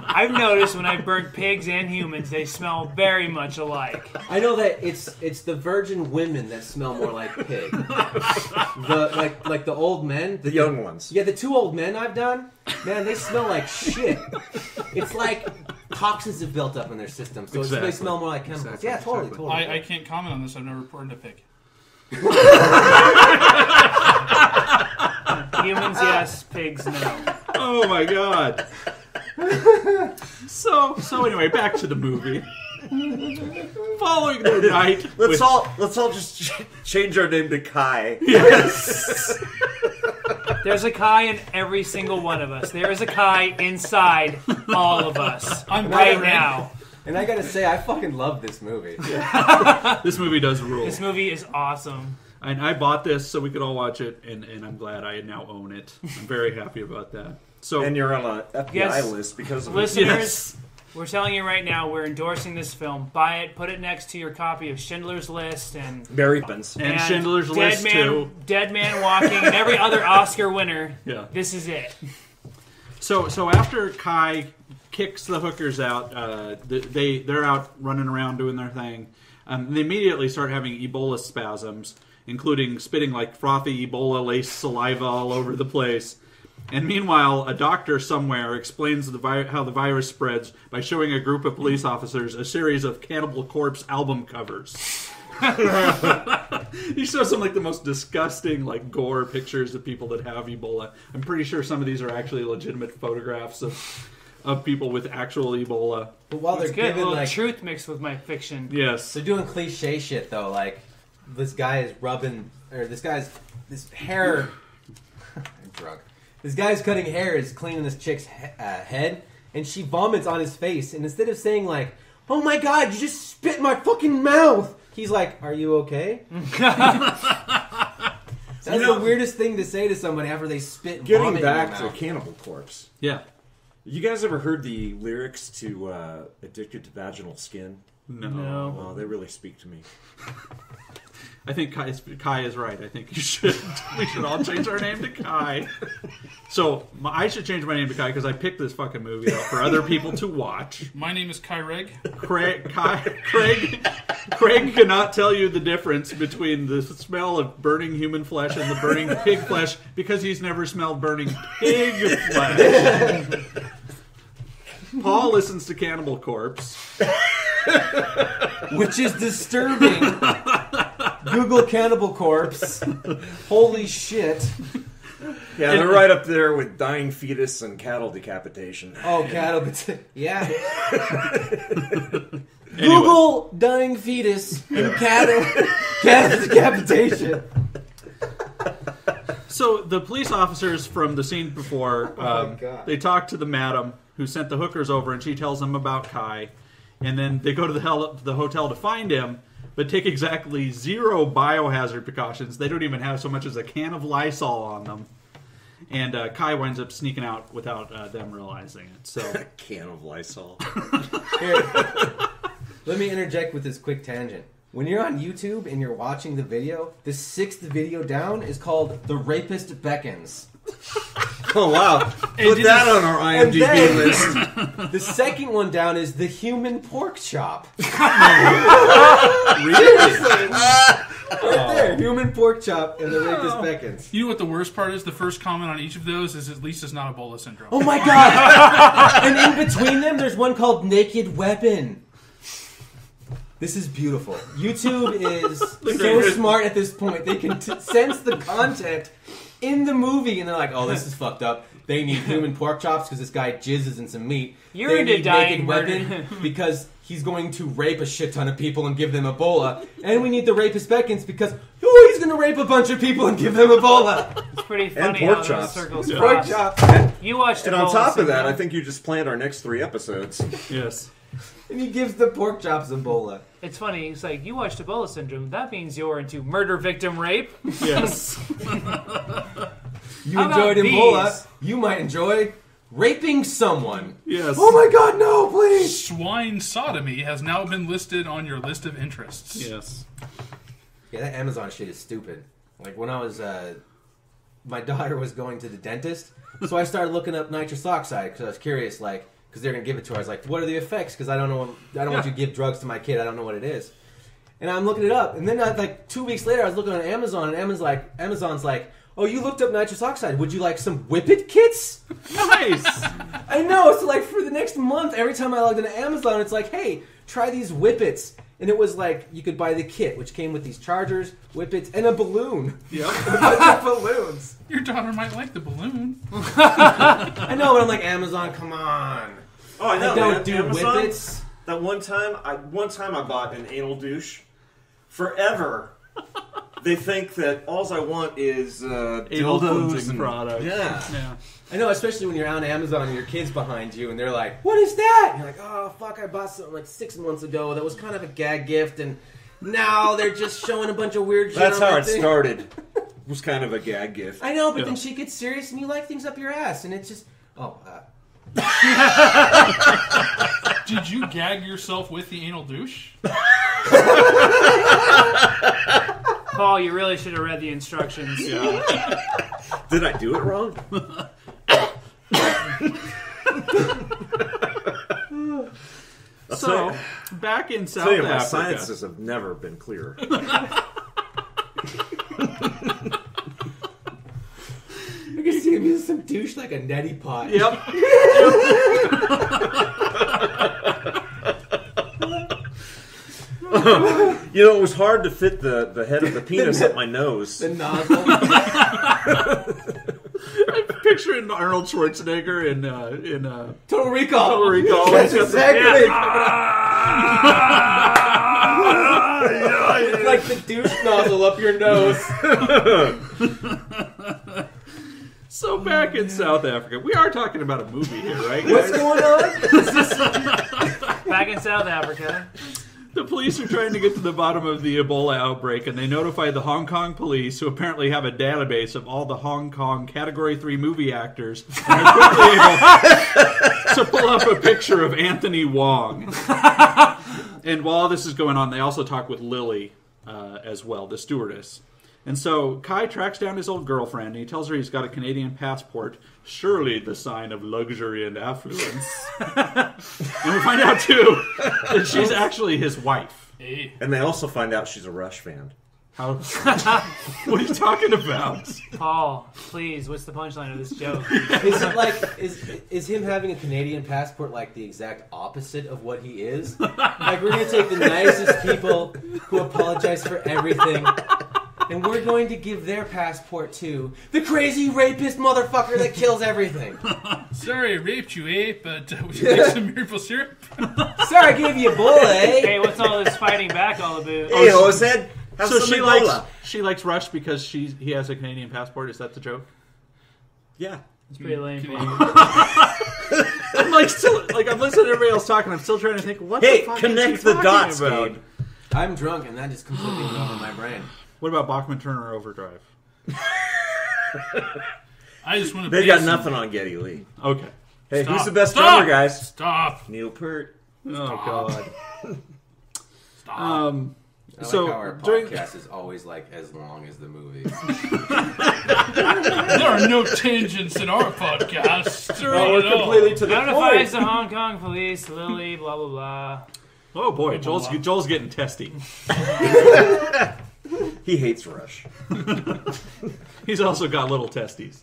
I've noticed when I've burnt pigs and humans, they smell very much alike. I know that it's the virgin women that smell more like pig. like the old men. The young ones. Yeah, the 2 old men I've done, man, they smell like shit. It's like toxins have built up in their system, so Exactly. they smell more like chemicals. Exactly, Yeah, totally, exactly. totally. I can't comment on this. I've never burned a pig. Humans, yes. Pigs, no. Oh my God. So anyway, back to the movie. Following the night, Let's all just change our name to Kai. Yes. There's a Kai in every single one of us. There is a Kai inside all of us. I'm right right. now. And I gotta say, I fucking love this movie. This movie does rule. This movie is awesome. And I bought this so we could all watch it, and I'm glad I now own it. I'm very happy about that. So, And you're on a FBI Yes. list because of Listeners, Yes. we're telling you right now, we're endorsing this film. Buy it, put it next to your copy of Schindler's List and Barry Buns. and Schindler's Dead List Man, too. Dead Man Walking, and every other Oscar winner. Yeah. This is it. So after Kai kicks the hookers out, they're out running around doing their thing. They immediately start having Ebola spasms, including spitting like frothy Ebola-laced saliva all over the place. And meanwhile, a doctor somewhere explains how the virus spreads by showing a group of police officers a series of Cannibal Corpse album covers. He shows some like the most disgusting like gore pictures of people that have Ebola. I'm pretty sure some of these are actually legitimate photographs of people with actual Ebola. But while they're It's good. A giving little like truth mixed with my fiction. Yes. they're doing cliche shit though, like this guy is rubbing, or this hair. I'm drunk. This guy's cutting hair is cleaning this chick's head, and she vomits on his face. And instead of saying like, "Oh my god, you just spit in my fucking mouth," he's like, "Are you okay?" That's the weirdest thing to say to somebody after they spit. And Getting vomit back in to their mouth. Cannibal Corpse. Yeah. You guys ever heard the lyrics to "Addicted to Vaginal Skin"? No. Well, they really speak to me. I think Kai is right. I think we should all change our name to Kai. So I should change my name to Kai because I picked this fucking movie out for other people to watch. My name is Kai Reg. Craig cannot tell you the difference between the smell of burning human flesh and the burning pig flesh because he's never smelled burning pig flesh. Paul listens to Cannibal Corpse, which is disturbing. Google Cannibal Corpse. Holy shit. Yeah, they're right up there with dying fetus and cattle decapitation. Oh, cattle. Yeah. Google dying fetus and cattle decapitation. So the police officers from the scene before, they talk to the madam who sent the hookers over, and she tells them about Kai. And then they go to the hotel to find him, but take exactly 0 biohazard precautions. They don't even have so much as a can of Lysol on them. And Kai winds up sneaking out without them realizing it. So A can of Lysol. Here, let me interject with this quick tangent. When you're on YouTube and you're watching the video, the 6th video down is called "The Rapist Beckons." Oh, wow. Put that on our IMDb list. The second one down is "The Human Pork Chop." really? Right there, human pork chop and the rapist beckons. You know what the worst part is? The first comment on each of those is at least it's not Ebola Syndrome. Oh my god! And in between them, there's one called Naked Weapon. This is beautiful. YouTube is so smart at this point. They can sense the content in the movie, and they're like, "Oh, this is fucked up." They need human pork chops because this guy jizzes in some meat. You're they into need dying Naked Weapon because he's going to rape a shit ton of people and give them Ebola. And we need the rapist beckons because he's going to rape a bunch of people and give them Ebola. It's pretty funny pork how those chops. circles Pork cross. chop. You watched And Ebola on top of Syndrome. that, I think you just planned our next 3 episodes. Yes. And he gives the pork chops Ebola. It's funny. It's like, you watched Ebola Syndrome. That means you're into murder victim rape. Yes. You How enjoyed about Ebola. these? You might enjoy raping someone. Yes. Oh my god, no, please! Swine sodomy has now been listed on your list of interests. Yes. Yeah, that Amazon shit is stupid. Like when I was, my daughter was going to the dentist, so I started looking up nitrous oxide because I was curious, like, because they're gonna give it to her. I was like, what are the effects? Because I don't want you to give drugs to my kid. I don't know what it is. And I'm looking it up, and then like 2 weeks later, I was looking on Amazon, and Amazon's like, oh, you looked up nitrous oxide. Would you like some Whippet kits? Nice. I know. So like for the next month, every time I logged into Amazon, it's like, hey, try these Whippets. And it was like you could buy the kit, which came with these chargers, Whippets, and a balloon. Yep. A bunch of balloons. Your daughter might like the balloon. I know, but I'm like, Amazon, come on. Oh, I know, I don't man. do Amazon, Whippets. That one time I bought an anal douche. Forever, they think that all I want is Anal dildos cleansing and products. Yeah. I know, especially when you're on Amazon and your kid's behind you, and they're like, what is that? And you're like, oh, fuck, I bought something like 6 months ago that was kind of a gag gift, and now they're just showing a bunch of weird shit That's on how my it thing. started. It was kind of a gag gift. I know, but Yeah. then she gets serious, and you like things up your ass, and it's just, Did you gag yourself with the anal douche? Paul, you really should have read the instructions. Yeah. Did I do it wrong? Back in South Tell you, my Africa. sciences have never been clearer. some douche like a neti pot. Yep. You know, it was hard to fit the head of the penis up my nose. The nozzle. I'm picturing Arnold Schwarzenegger in Total Recall. Total Recall. That's exactly. It's like the douche nozzle up your nose. So back in South Africa, we are talking about a movie here, right? What's going on? Back in South Africa. The police are trying to get to the bottom of the Ebola outbreak, and they notify the Hong Kong police, who apparently have a database of all the Hong Kong Category 3 movie actors, and are quickly able to pull up a picture of Anthony Wong. And while this is going on, they also talk with Lily as well, the stewardess. And so Kai tracks down his old girlfriend, and he tells her he's got a Canadian passport, surely the sign of luxury and affluence. And we find out, too, that she's actually his wife. Hey. And they also find out she's a Rush fan. How? What are you talking about? Paul, please, what's the punchline of this joke? Is it like is him having a Canadian passport like the exact opposite of what he is? Like we're gonna take the nicest people who apologize for everything, and we're going to give their passport to the crazy rapist motherfucker that kills everything. Sorry, I raped you, eh? But would you like some maple syrup? Sorry, I gave you a bull, eh? Hey, what's all this fighting back all about? Hey, Hosehead, have So some she Ebola. likes Rush because he has a Canadian passport. Is that the joke? Yeah. It's pretty lame. I'm like still I'm listening to everybody else talking. I'm still trying to think what the fuck connect is he the talking dots, about? Gabe. I'm drunk, and that just completely went over my brain. What about Bachman Turner Overdrive? I just want to. They got nothing on Geddy Lee. Okay. Hey, Stop. who's the best Stop. drummer, guys? Stop. Neil Peart. Oh God. Stop. I like So how our during podcast is always like as long as the movie. There are no tangents in our podcast. We're completely to the Notifies point. the Hong Kong police, Lily, blah, blah, blah. Oh boy, Joel's getting testy. He hates Rush. He's also got little testes.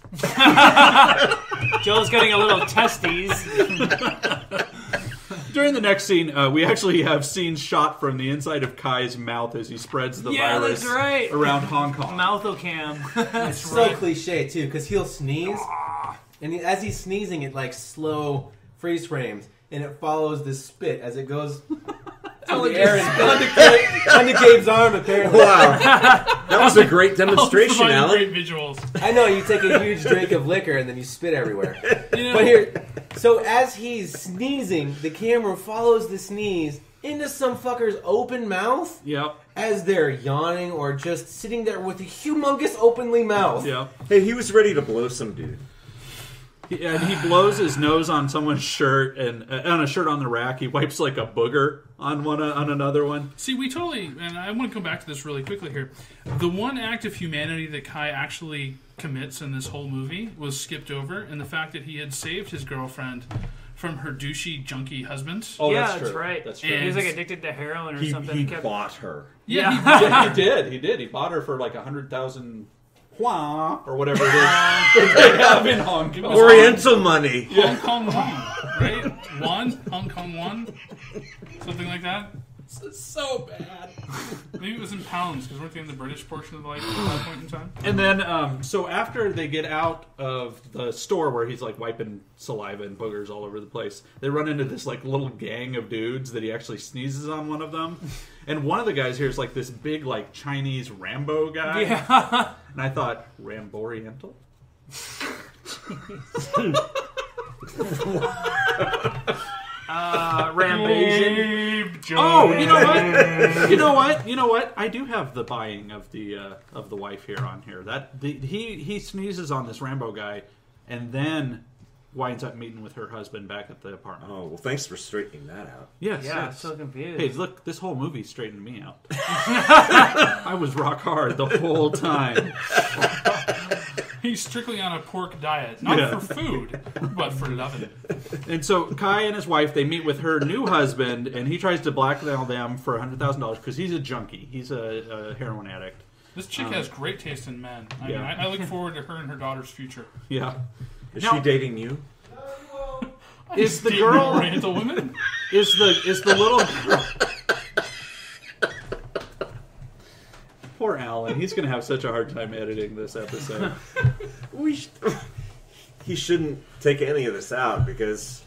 Joel's getting a little testes. During the next scene, we actually have scenes shot from the inside of Kai's mouth as he spreads the virus that's right. around Hong Kong. Mouthocam. It's so cliche too, because he'll sneeze, and as he's sneezing, it like slow freeze frames, and it follows the spit as it goes through the air and onto Gabe's arm. Apparently, Wow. That was a great demonstration, Providing Alan. great visuals. I know you take a huge drink of liquor and then you spit everywhere. You know, But here, so as he's sneezing, the camera follows the sneeze into some fucker's open mouth. Yep. As they're yawning or just sitting there with a humongous openly mouth. Yep. Hey, he was ready to blow some dude. And he blows his nose on someone's shirt and on a shirt on the rack. He wipes like a booger on another one. see, we totally, and I want to come back to this really quickly here. The one act of humanity that Kai actually commits in this whole movie was skipped over, and the fact that he had saved his girlfriend from her douchey, junky husband. Oh, yeah, that's true. right. That's true. He was like addicted to heroin or something. He kept... bought her. Yeah, Yeah, he did. He bought her for like 100,000 Hua or whatever it is that they have in Hong Kong. Oriental money. Hong Kong Won, right? Hong Kong Won, something like that. It's so bad. Maybe it was in pounds because weren't they in the British portion of the life at that point in time? And then, so after they get out of the store where he's like wiping saliva and boogers all over the place, they run into this like little gang of dudes that he actually sneezes on one of them. And one of the guys here is like this big like Chinese Rambo guy. Yeah. And I thought, Rambo-Oriental? Rambasian. Oh, you know what? I do have the buying of the wife here on here. He sneezes on this Rambo guy, and then winds up meeting with her husband back at the apartment. Oh, well, thanks for straightening that out. Yes, Yeah, yes. so confused. Hey, look, this whole movie straightened me out. I was rock hard the whole time. He's strictly on a pork diet, not for food, but for loving. And so Kai and his wife, they meet with her new husband, and he tries to blackmail them for $100,000 because he's a junkie. He's a heroin addict. This chick has great taste in men. I Yeah. mean, I look forward to her and her daughter's future. Yeah. Is she dating you? Is the Dating girl Oriental women? is the little girl? Poor Alan. He's going to have such a hard time editing this episode. He shouldn't take any of this out because...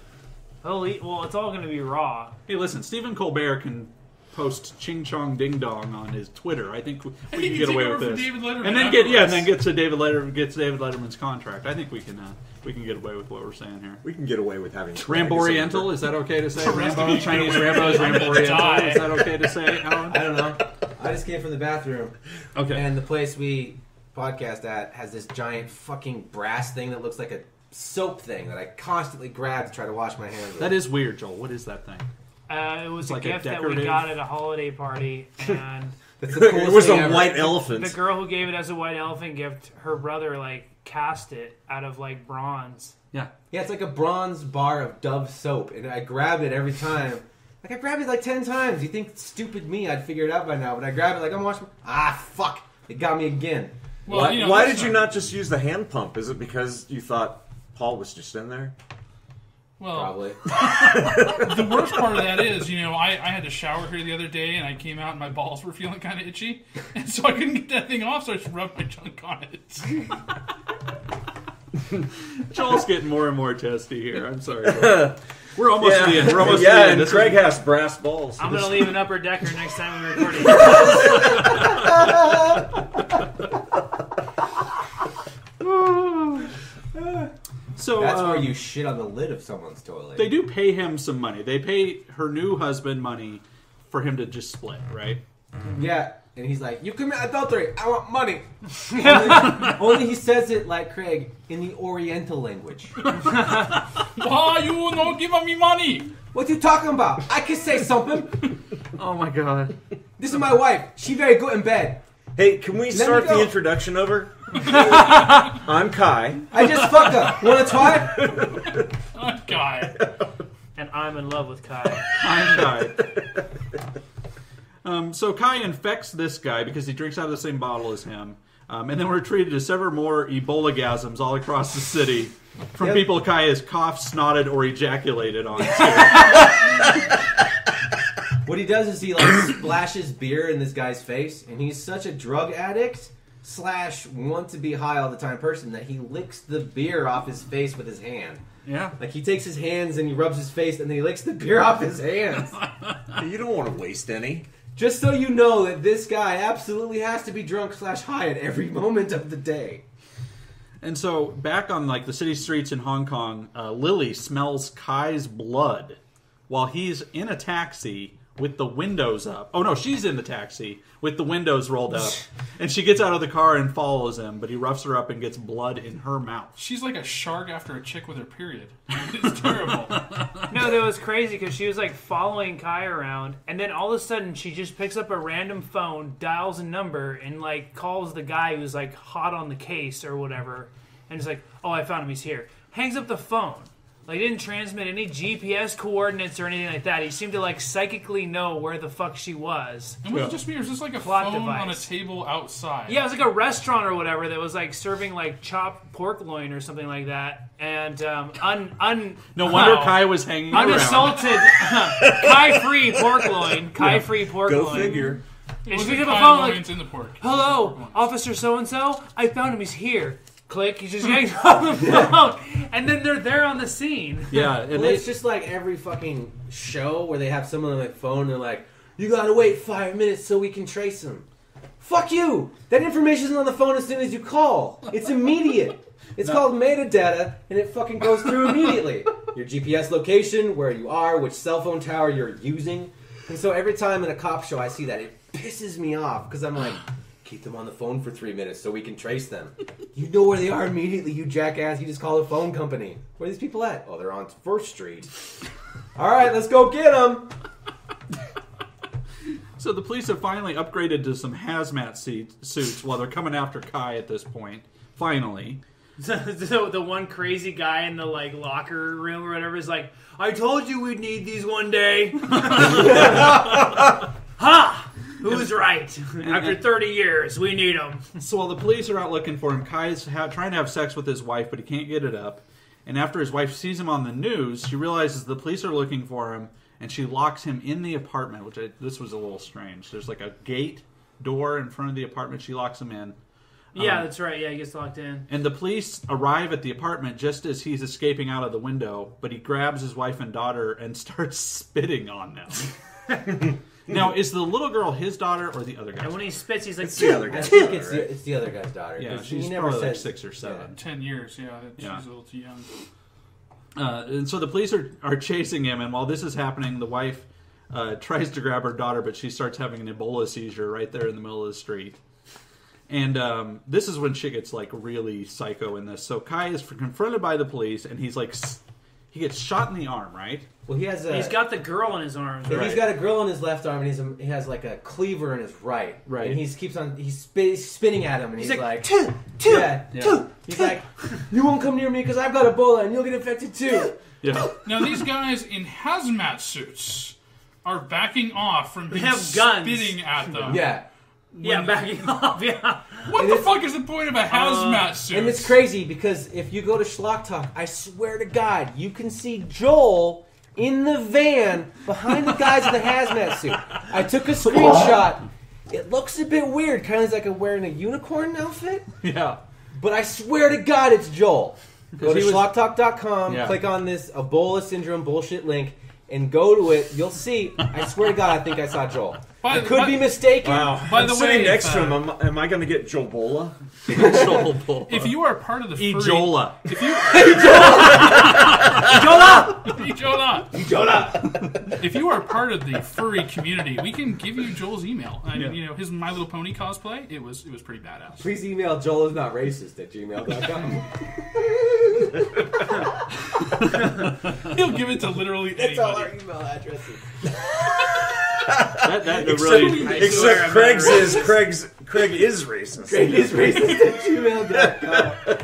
Well, it's all going to be raw. Hey, listen, Stephen Colbert can post Ching Chong Ding Dong on his Twitter. I think we can get away with this. David Letterman And then gets David Letterman's contract. I think we can get away with what we're saying here. We can get away with having... Rambo Oriental, is that okay to say? Rambo, Chinese Rambo's Rambo Oriental, is that okay to say, Alan? I don't know. I just came from the bathroom. Okay. And the place we podcast at has this giant fucking brass thing that looks like a soap thing that I constantly grab to try to wash my hands with. That is weird, Joel. What is that thing? It was It's a like a gift that decorative- we got at a holiday party, and That's the coolest It was thing a ever. white elephant. the girl who gave it as a white elephant gift, her brother cast it out of bronze. Yeah. Yeah, it's like a bronze bar of Dove soap, and I grab it every time. I grabbed it 10 times. You think stupid me, I'd figure it out by now, but I grab it I'm washing. Fuck! It got me again. Well, Why did you not just use the hand pump? Is it because you thought Paul was just in there? Well, Probably. the worst part of that is, I had to shower here the other day, and I came out and my balls were feeling kind of itchy, and so I couldn't get that thing off, so I just rubbed my junk on it. Joel's getting more and more testy here. I'm sorry. We're almost to the end. We're almost to the end. And Craig has brass balls. I'm going to leave an upper decker next time we record it. So That's where you shit on the lid of someone's toilet. they do pay him some money. They pay her new husband money for him to just split, right? Yeah, and he's like, "You commit adultery. I want money." Only he says it like Craig in the Oriental language. Why you not giving me money? What you talking about? I can say something. Oh my god. This is my wife. She very good in bed. Hey, can we start me go. the introduction over? I'm Kai. I just fucked her. Wanna try? Oh, God. And I'm in love with Kai. I'm Kai. So Kai infects this guy because he drinks out of the same bottle as him. And then we're treated to several more Ebola-gasms all across the city from people Kai has coughed, snotted, or ejaculated on. What he does is he splashes beer in this guy's face, and he's such a drug addict / want to be high all the time person that he licks the beer off his face with his hand. Yeah. He takes his hands and he rubs his face, and then he licks the beer off his hands. You don't want to waste any. Just so you know that this guy absolutely has to be drunk / high at every moment of the day. And so back on the city streets in Hong Kong, Lily smells Kai's blood while he's in a taxi with the windows up. Oh no, she's in the taxi with the windows rolled up. And she gets out of the car and follows him, but he roughs her up and gets blood in her mouth. She's like a shark after a chick with her period. It's terrible. No, that was crazy because she was following Kai around, and then all of a sudden she just picks up a random phone, dials a number, and calls the guy who's hot on the case or whatever, and it's "Oh, I found him. He's here." Hangs up the phone. He didn't transmit any GPS coordinates or anything like that. He seemed to psychically know where the fuck she was. And was it just me, or was this a Plot phone device. on a table outside? Yeah, it was a restaurant or whatever that was serving chopped pork loin or something like that. And No wonder Kai was hanging around. unassaulted Kai-free pork loin. Kai-free pork Go loin. figure. And she Kai picked up the phone loins in the pork. "Hello, Officer So-and-so. I found him. He's here." Click. He just hangs up the phone. And then they're there on the scene. Yeah. And It's just every fucking show where they have someone on the phone and they're "You gotta wait 5 minutes so we can trace him." Fuck you! That information's on the phone as soon as you call. It's immediate. It's called metadata, and it fucking goes through immediately. Your GPS location, where you are, which cell phone tower you're using. And so every time in a cop show I see that, it pisses me off, because I'm keep them on the phone for 3 minutes so we can trace them. You know where they are immediately, you jackass. You just call a phone company. Where are these people at? Oh, they're on 1st Street. All right, let's go get them. So the police have finally upgraded to some hazmat suits while they're coming after Kai at this point. Finally. The one crazy guy in the locker room or whatever is "I told you we'd need these one day." Ha! Who's right? After 30 years, we need them. So while the police are out looking for him, Kai's trying to have sex with his wife, but he can't get it up. And after his wife sees him on the news, she realizes the police are looking for him, and she locks him in the apartment, this was a little strange. There's like a gate door in front of the apartment. She locks him in. Yeah, that's right. Yeah, he gets locked in. And the police arrive at the apartment just as he's escaping out of the window, but he grabs his wife and daughter and starts spitting on them. Now, is the little girl his daughter or the other guy's? And when he spits, he's like, It's the other guy's I think daughter, right? it's the other guy's daughter. Yeah, 'cause she's he never probably like says 6 or 7. 10 years, yeah. She's Yeah. a little too young. And so the police are chasing him, and while this is happening, the wife tries to grab her daughter, but she starts having an Ebola seizure right there in the middle of the street. And this is when shit gets like really psycho in this. So Kai is confronted by the police, and he's like, he gets shot in the arm, right? Well, he's got the girl in his arms. Yeah, Right? he's got a girl in his left arm, and he has like a cleaver in his right. Right. And he's spinning at him, and he's like, Yeah. He's like, you won't come near me because I've got Ebola, and you'll get infected too. Yeah. Now, these guys in hazmat suits are backing off from being have guns. spitting at them. Yeah. Yeah, backing off, yeah. What the fuck is the point of a hazmat suit? And it's crazy because if you go to Schlock Talk, I swear to God, you can see Joel in the van behind the guys in the hazmat suit. I took a screenshot. It looks a bit weird, kind of like wearing a unicorn outfit. Yeah. But I swear to God, it's Joel. Go to he was- schlocktalk.com, Yeah. click on this Ebola Syndrome bullshit link, and go to it. You'll see. I swear to God, I think I saw Joel. I could be mistaken. Wow. By I'm the sitting way, next if, to him. Am I going to get Jobola? Joel. If you are part of the furry... Ejola. If you... Ejola! If you are part of the furry community, we can give you Joel's email. And, Yeah. you know, his My Little Pony cosplay, it was pretty badass. Please email joelisnotracist@gmail.com. He'll give it to literally That's all our anybody. email addresses. That really... Except Craig is racist. Craig is racist@gmail.com.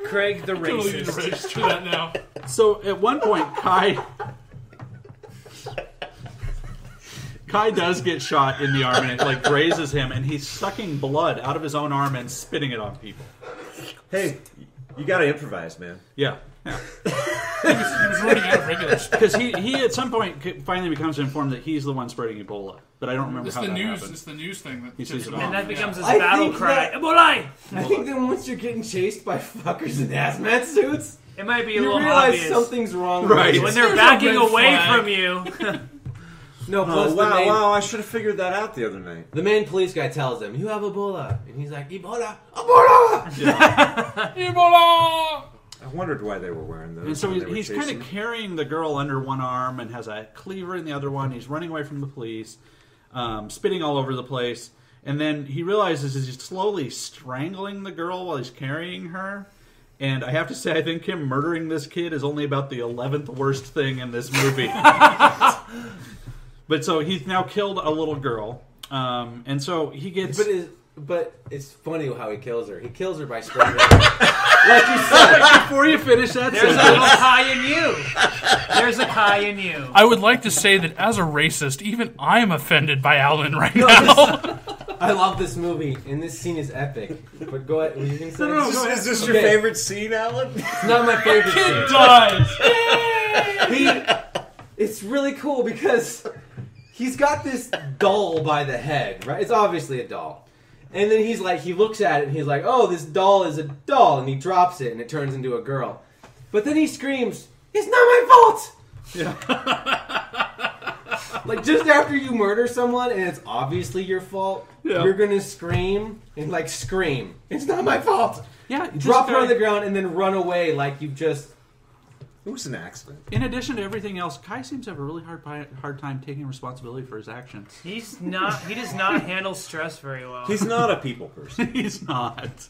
Craig the Totally need to racist. register that now. So at one point, Kai does get shot in the arm, and it like grazes him, and he's sucking blood out of his own arm and spitting it on people. Hey, you got to improvise, man. Yeah. He was running out of regular stuff. Because he at some point finally becomes informed that he's the one spreading Ebola, but I don't remember It's how the that news. happened. It's the news thing that He sees it tips all. off. And that becomes his I battle think cry. that- Ebola! I think that once you're getting chased by fuckers in hazmat suits, It might be a you little realize obvious. something's wrong. Right. With When you. they're There's a backing red away flag. from you. No, plus Oh, wow, I should have figured that out the other night. the main police guy tells him, "You have Ebola," and he's like, "Ebola, Ebola." Ebola! I wondered why they were wearing those. And so when they were he's kind chasing of him. carrying the girl under one arm and has a cleaver in the other one. He's running away from the police, spitting all over the place. And then he realizes he's slowly strangling the girl while he's carrying her. And I have to say, I think him murdering this kid is only about the 11th worst thing in this movie. But so he's now killed a little girl. And so he gets... But it's funny how he kills her. He kills her by strangling her. Like you said. Before you finish that There's a sentence... little Kai in you. There's a Kai in you. I would like to say that as a racist, even I am offended by Alan right now. I love this movie, and this scene is epic. But go ahead. What were you going to say? No, go ahead. Is this your Okay. favorite scene, Alan? It's not my favorite Kid scene. dies. It's really cool because he's got this doll by the head, right? It's obviously a doll. And then he looks at it and he's like, "Oh, this doll is a doll," and he drops it and it turns into a girl. But then he screams, "It's not my fault!" Yeah. Like just after you murder someone and it's obviously your fault, Yeah. you're gonna scream and scream. It's not my fault. Yeah, Drop her on the ground and then run away like you've just. It was an accident. In addition to everything else, Kai seems to have a really hard time taking responsibility for his actions. He does not handle stress very well. He's not a people person. He's not.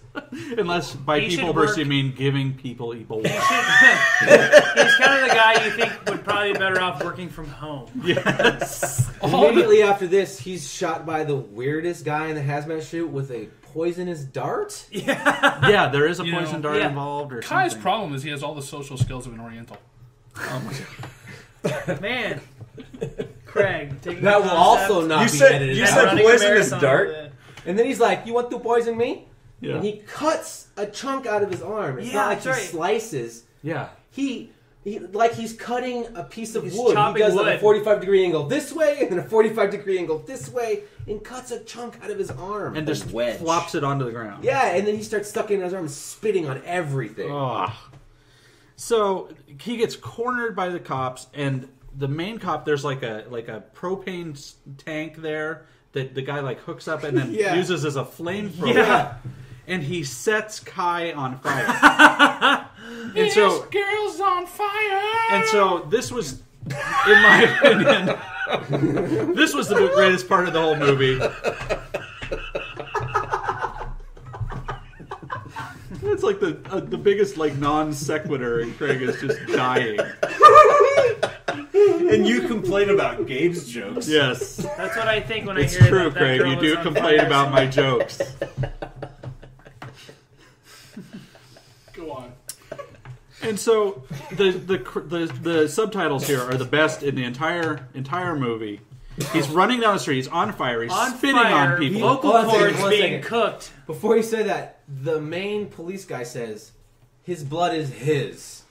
Unless by He people should person work- you mean giving people Ebola. He's kind of the guy you think would probably be better off working from home. Yes. Immediately after this, he's shot by the weirdest guy in the hazmat suit with a poisonous dart. Yeah, there is a You poison know, dart yeah. involved or Kai's something. problem is he has all the social skills of an Oriental. Oh my god. Man. Craig, taking That the will concept also not You be said edited you out. said running a poisonous marathon dart. with it. And then he's like, "You want to poison me?" Yeah. and he cuts a chunk out of his arm. It's not like he slices. Yeah. He like he's cutting a piece of He's wood. He chopping does like wood. a 45-degree angle this way, and then a 45-degree angle this way, and cuts a chunk out of his arm. And just wedge. flops it onto the ground. Yeah, and then he starts sucking in his arm and spitting on everything. Oh. So he gets cornered by the cops, and the main cop, there's like a propane tank there that the guy like hooks up and then uses as a flamethrower. Yeah. And he sets Kai on fire. And so, girl's on fire. And so this was, in my opinion, this was the greatest part of the whole movie. It's like the biggest like non sequitur, and Craig is just dying. And you complain about Gabe's jokes. Yes, That's what I think when it's I hear true, that Craig. girl You is do on complain fire. about my jokes. Go on. And so the subtitles here are the best in the entire movie. He's running down the street. He's on fire. He's On spitting fire, on people. vocal One second, cords one being second. cooked. Before you say that, the main police guy says his blood is his.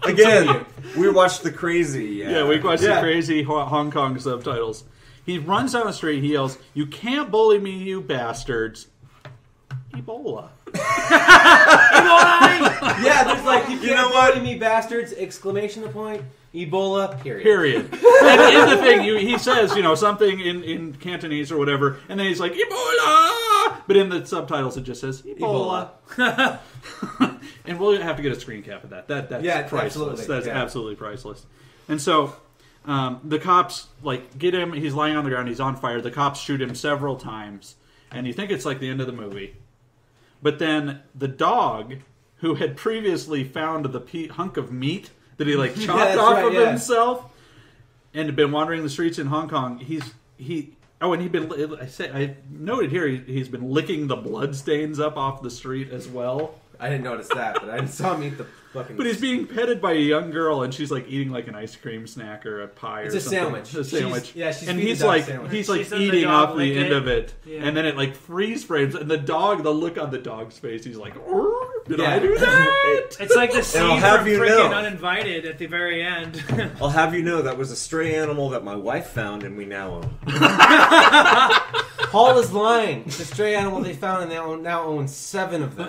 Again, we watched the crazy. Yeah, we watched the crazy Hong Kong subtitles. He runs down the street. He yells, "You can't bully me, you bastards!" Ebola. Yeah, there's like, you know can't what? bully me, bastards! Exclamation point. Ebola. Period. And in the thing, he says, something in Cantonese or whatever, and then he's like, Ebola! But in the subtitles, it just says, Ebola. And we'll have to get a screen cap of that. That's priceless. Absolutely. That's absolutely priceless. And so, the cops, get him. He's lying on the ground. He's on fire. The cops shoot him several times. And you think it's like the end of the movie. But then the dog, who had previously found the hunk of meat that he chopped off of himself and had been wandering the streets in Hong Kong, I noted here he's been licking the blood stains up off the street as well. I didn't notice that, but I saw him eat the fucking... But he's being petted by a young girl, and she's eating an ice cream snack or a pie or something. It's a sandwich. A sandwich. She's and feeding he's the dog a sandwich. he's She said the eating dog off the licked end it. of it, Yeah. and then it freeze frames, and the look on the dog's face, he's like, "Did Yeah. I do that?" It's like the scene I'll have from you freaking know. Uninvited at the very end. I'll have you know that was a stray animal that my wife found and we now own. Paul is lying. It's a stray animal they found, and they now own 7 of them.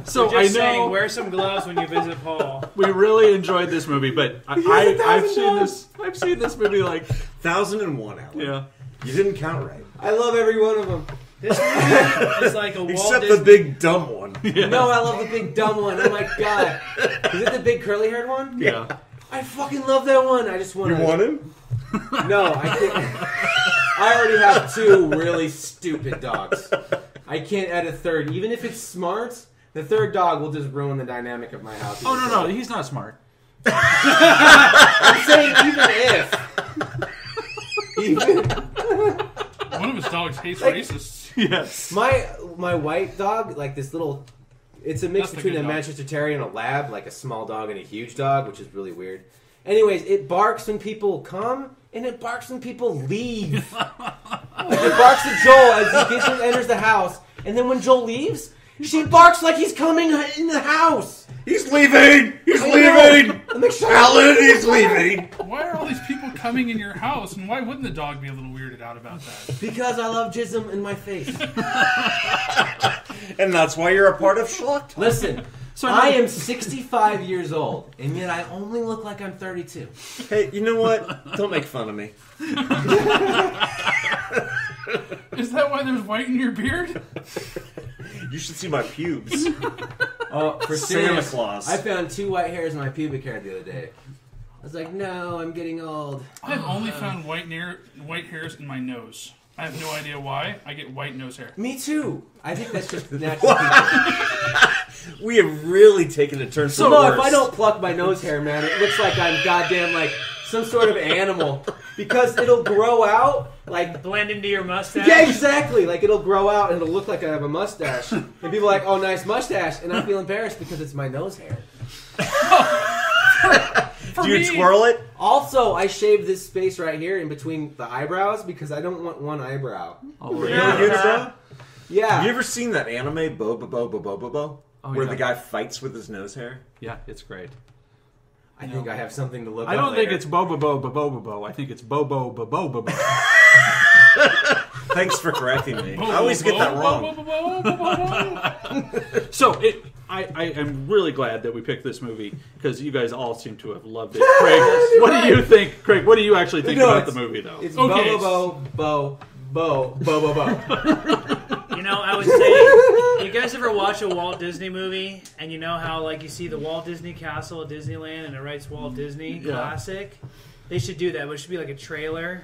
So Just I know saying, wear some gloves when you visit Paul. we really enjoyed this movie, but I've seen this movie 1001, Alan. yeah. You didn't count right. I love every one of them. This movie is like a Walt Except Disney. the big dumb one. No, I love the big dumb one. Oh my god. Is it the big curly haired one? Yeah. I fucking love that one. I just want You to... want him? No, I can't. I already have 2 really stupid dogs. I can't add a third. Even if it's smart, the third dog will just ruin the dynamic of my house. Oh no, he's not smart. I'm saying even if. One of his dogs hates racists. Yes. My white dog, this little... It's a mix That's a between good a dog. Manchester Terrier and a Lab, a small dog and a huge dog, which is really weird. Anyways, it barks when people come, and it barks when people leave. It barks at Joel as he enters the house, and then when Joel leaves, she barks like he's coming in the house. He's leaving! He's I leaving! know. I'm like, shut Alan, he's leaving! Why are all these people coming in your house, and why wouldn't the dog be a little weirded out about that? Because I love jism in my face. And that's why you're a part of Schlock. Listen, I am 65 years old, and yet I only look like I'm 32. Hey, you know what? Don't make fun of me. Is that why there's white in your beard? You should see my pubes. Oh, for Santa serious, Claus. I found 2 white hairs in my pubic hair the other day. I was like, no, I'm getting old. I've only found white hairs in my nose. I have no idea why. I get white nose hair. Me too. I think that's just natural. We have really taken a turn for So the no, worse. if I don't pluck my nose hair, man, it looks like I'm goddamn some sort of animal. Because it'll grow out Blend into your mustache. Yeah, exactly. It'll grow out and it'll look like I have a mustache. And people are like, oh, nice mustache. And I feel embarrassed because it's my nose hair. For Do you me, twirl it? Also, I shaved this space right here in between the eyebrows because I don't want one eyebrow. Oh, Real yeah. unibrow? Yeah. Have you ever seen that anime Bo? Oh, where yeah. the guy fights with his nose hair? Yeah, it's great. I think I have something to look I up don't think later. it's Bobo. I think it's Bobo. Thanks for correcting me. I always get that wrong. So I am really glad that we picked this movie because you guys all seem to have loved it. Craig, what do you think? Craig, what do you actually think about the movie, though? It's Okay. Bo. You know, I would say, you guys ever watch a Walt Disney movie and you know how, like, you see the Walt Disney Castle at Disneyland and it writes Walt Disney Classic? They should do that, but it should be like a trailer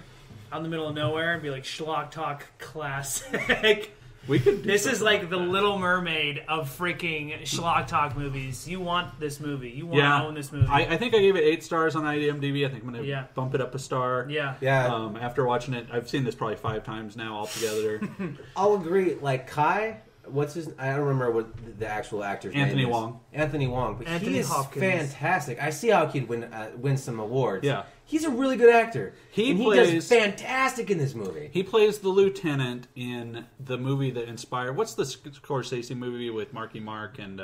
out in the middle of nowhere and be like Schlock Talk Classic. We could. This is like the Little Mermaid of freaking Schlock Talk movies. You want this movie. You want to own this movie. I think I gave it 8 stars on IMDb. I think I'm going to bump it up a star. Yeah. After watching it, I've seen this probably 5 times now altogether. I'll agree. Like Kai, what's his? I don't remember what the actual actor's Anthony name is. Wong. Anthony Wong, but Anthony he is Hopkins. fantastic. I see how he'd win some awards. Yeah. He's a really good actor. He and plays- he does fantastic in this movie. He plays the lieutenant in the movie that inspired. What's the Scorsese movie with Marky Mark and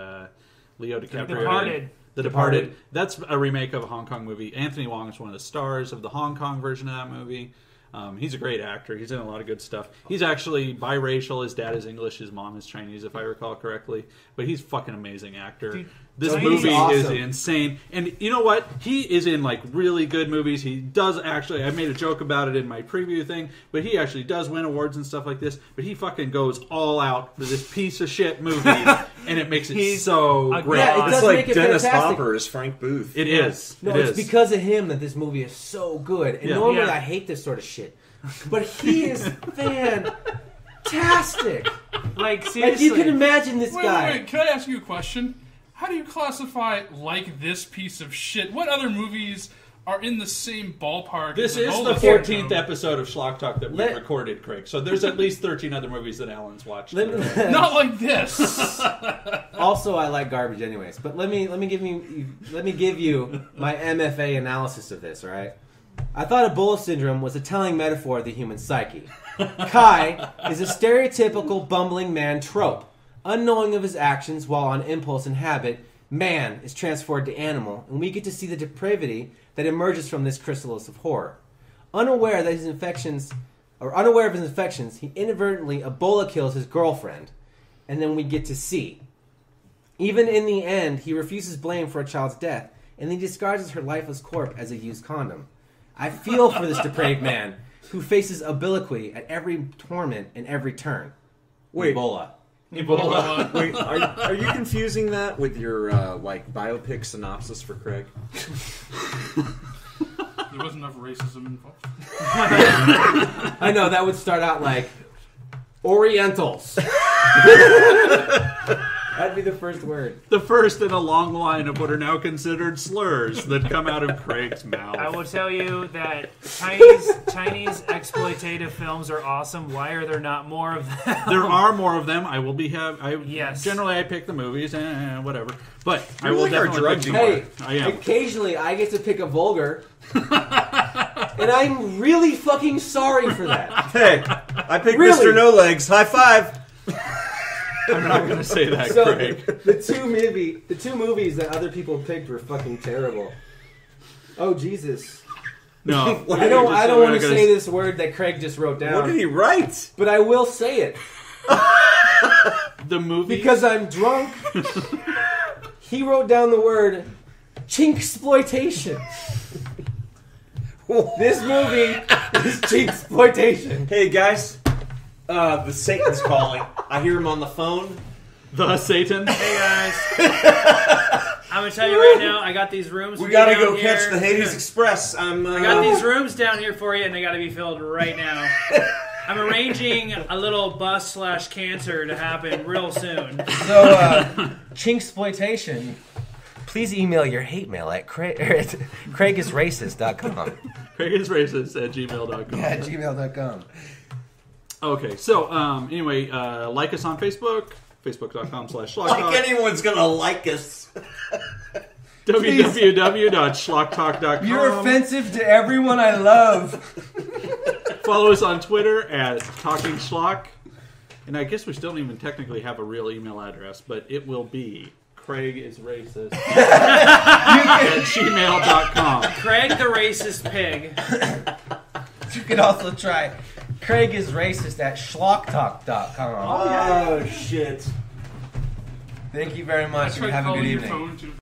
Leo DiCaprio? Departed. The Departed. That's a remake of a Hong Kong movie. Anthony Wong is one of the stars of the Hong Kong version of that movie. He's a great actor. He's in a lot of good stuff. He's actually biracial. His dad is English. His mom is Chinese, if I recall correctly. But he's a fucking amazing actor. Dude, this he's movie is awesome. insane. And you know what? He is in like really good movies. He does actually. I made a joke about it in my preview thing, but he actually does win awards and stuff like this. But he fucking goes all out for this piece of shit movie, and it makes it so a great. god. Yeah, it It's does like make it Dennis fantastic. Hopper is Frank Booth. It is. No, It it's is. because of him that this movie is so good. And Yeah. normally Yeah. I hate this sort of shit. But he is fantastic. Like, seriously. Like, you can imagine this guy. Wait. Can I ask you a question? How do you classify like this piece of shit? What other movies are in the same ballpark? This as is Ebola the Syndrome? 14th episode of Schlock Talk that we Let- recorded, Craig. So there's at least 13 other movies that Alan's watched. Not like this. Also, I like garbage anyways. But let me give you my MFA analysis of this. All right. I thought Ebola Syndrome was a telling metaphor of the human psyche. Kai is a stereotypical bumbling man trope. Unknowing of his actions while on impulse and habit, man is transformed to animal, and we get to see the depravity that emerges from this chrysalis of horror. Unaware of his infections, he inadvertently Ebola kills his girlfriend, and then we get to see. Even in the end, he refuses blame for a child's death, and he disguises her lifeless corpse as a used condom. I feel for this depraved man who faces obloquy at every torment and every turn. Wait. Ebola. Wait, are you confusing that with your like biopic synopsis for Craig? There wasn't enough racism involved. I know, that would start out like Orientals. That'd be the first word. The first in a long line of what are now considered slurs that come out of Craig's mouth. I will tell you that Chinese exploitative films are awesome. Why are there not more of them? There are more of them. I will be Yes. Generally, I pick the movies, whatever. But I You're will like our definitely drug pick dealer. more. Hey, I am. occasionally I get to pick a vulgar. And I'm really fucking sorry for that. Hey, I picked Really? Mr. No Legs. High five. I'm not going to say that, So Craig. the two movies that other people picked were fucking terrible. Oh Jesus! No, I don't want to say this word that Craig just wrote down. What did he write? But I will say it The movie because I'm drunk. He wrote down the word chinksploitation. This movie is chinksploitation. Hey guys, the Satan's calling. I hear him on the phone. The Satan. Hey guys, I'm gonna tell you right now. I got these rooms. We for gotta you go down catch here. the Hades Express. I got these rooms down here for you, and they got to be filled right now. I'm arranging a little bus/cancer to happen real soon. So, chinksploitation. Please email your hate mail at craigisracist.com. CraigIsRacist@gmail.com. At gmail.com. Okay, so anyway, like us on Facebook, facebook.com/Schlock. Like anyone's gonna like us. www.schlocktalk.com. You're offensive to everyone I love. Follow us on Twitter at Talking Schlock. And I guess we still don't even technically have a real email address, but it will be craigisracist at gmail.com. Craig the racist pig. You could also try craigisracist at schlocktalk.com. Oh, shit. Thank you very much and have a good evening.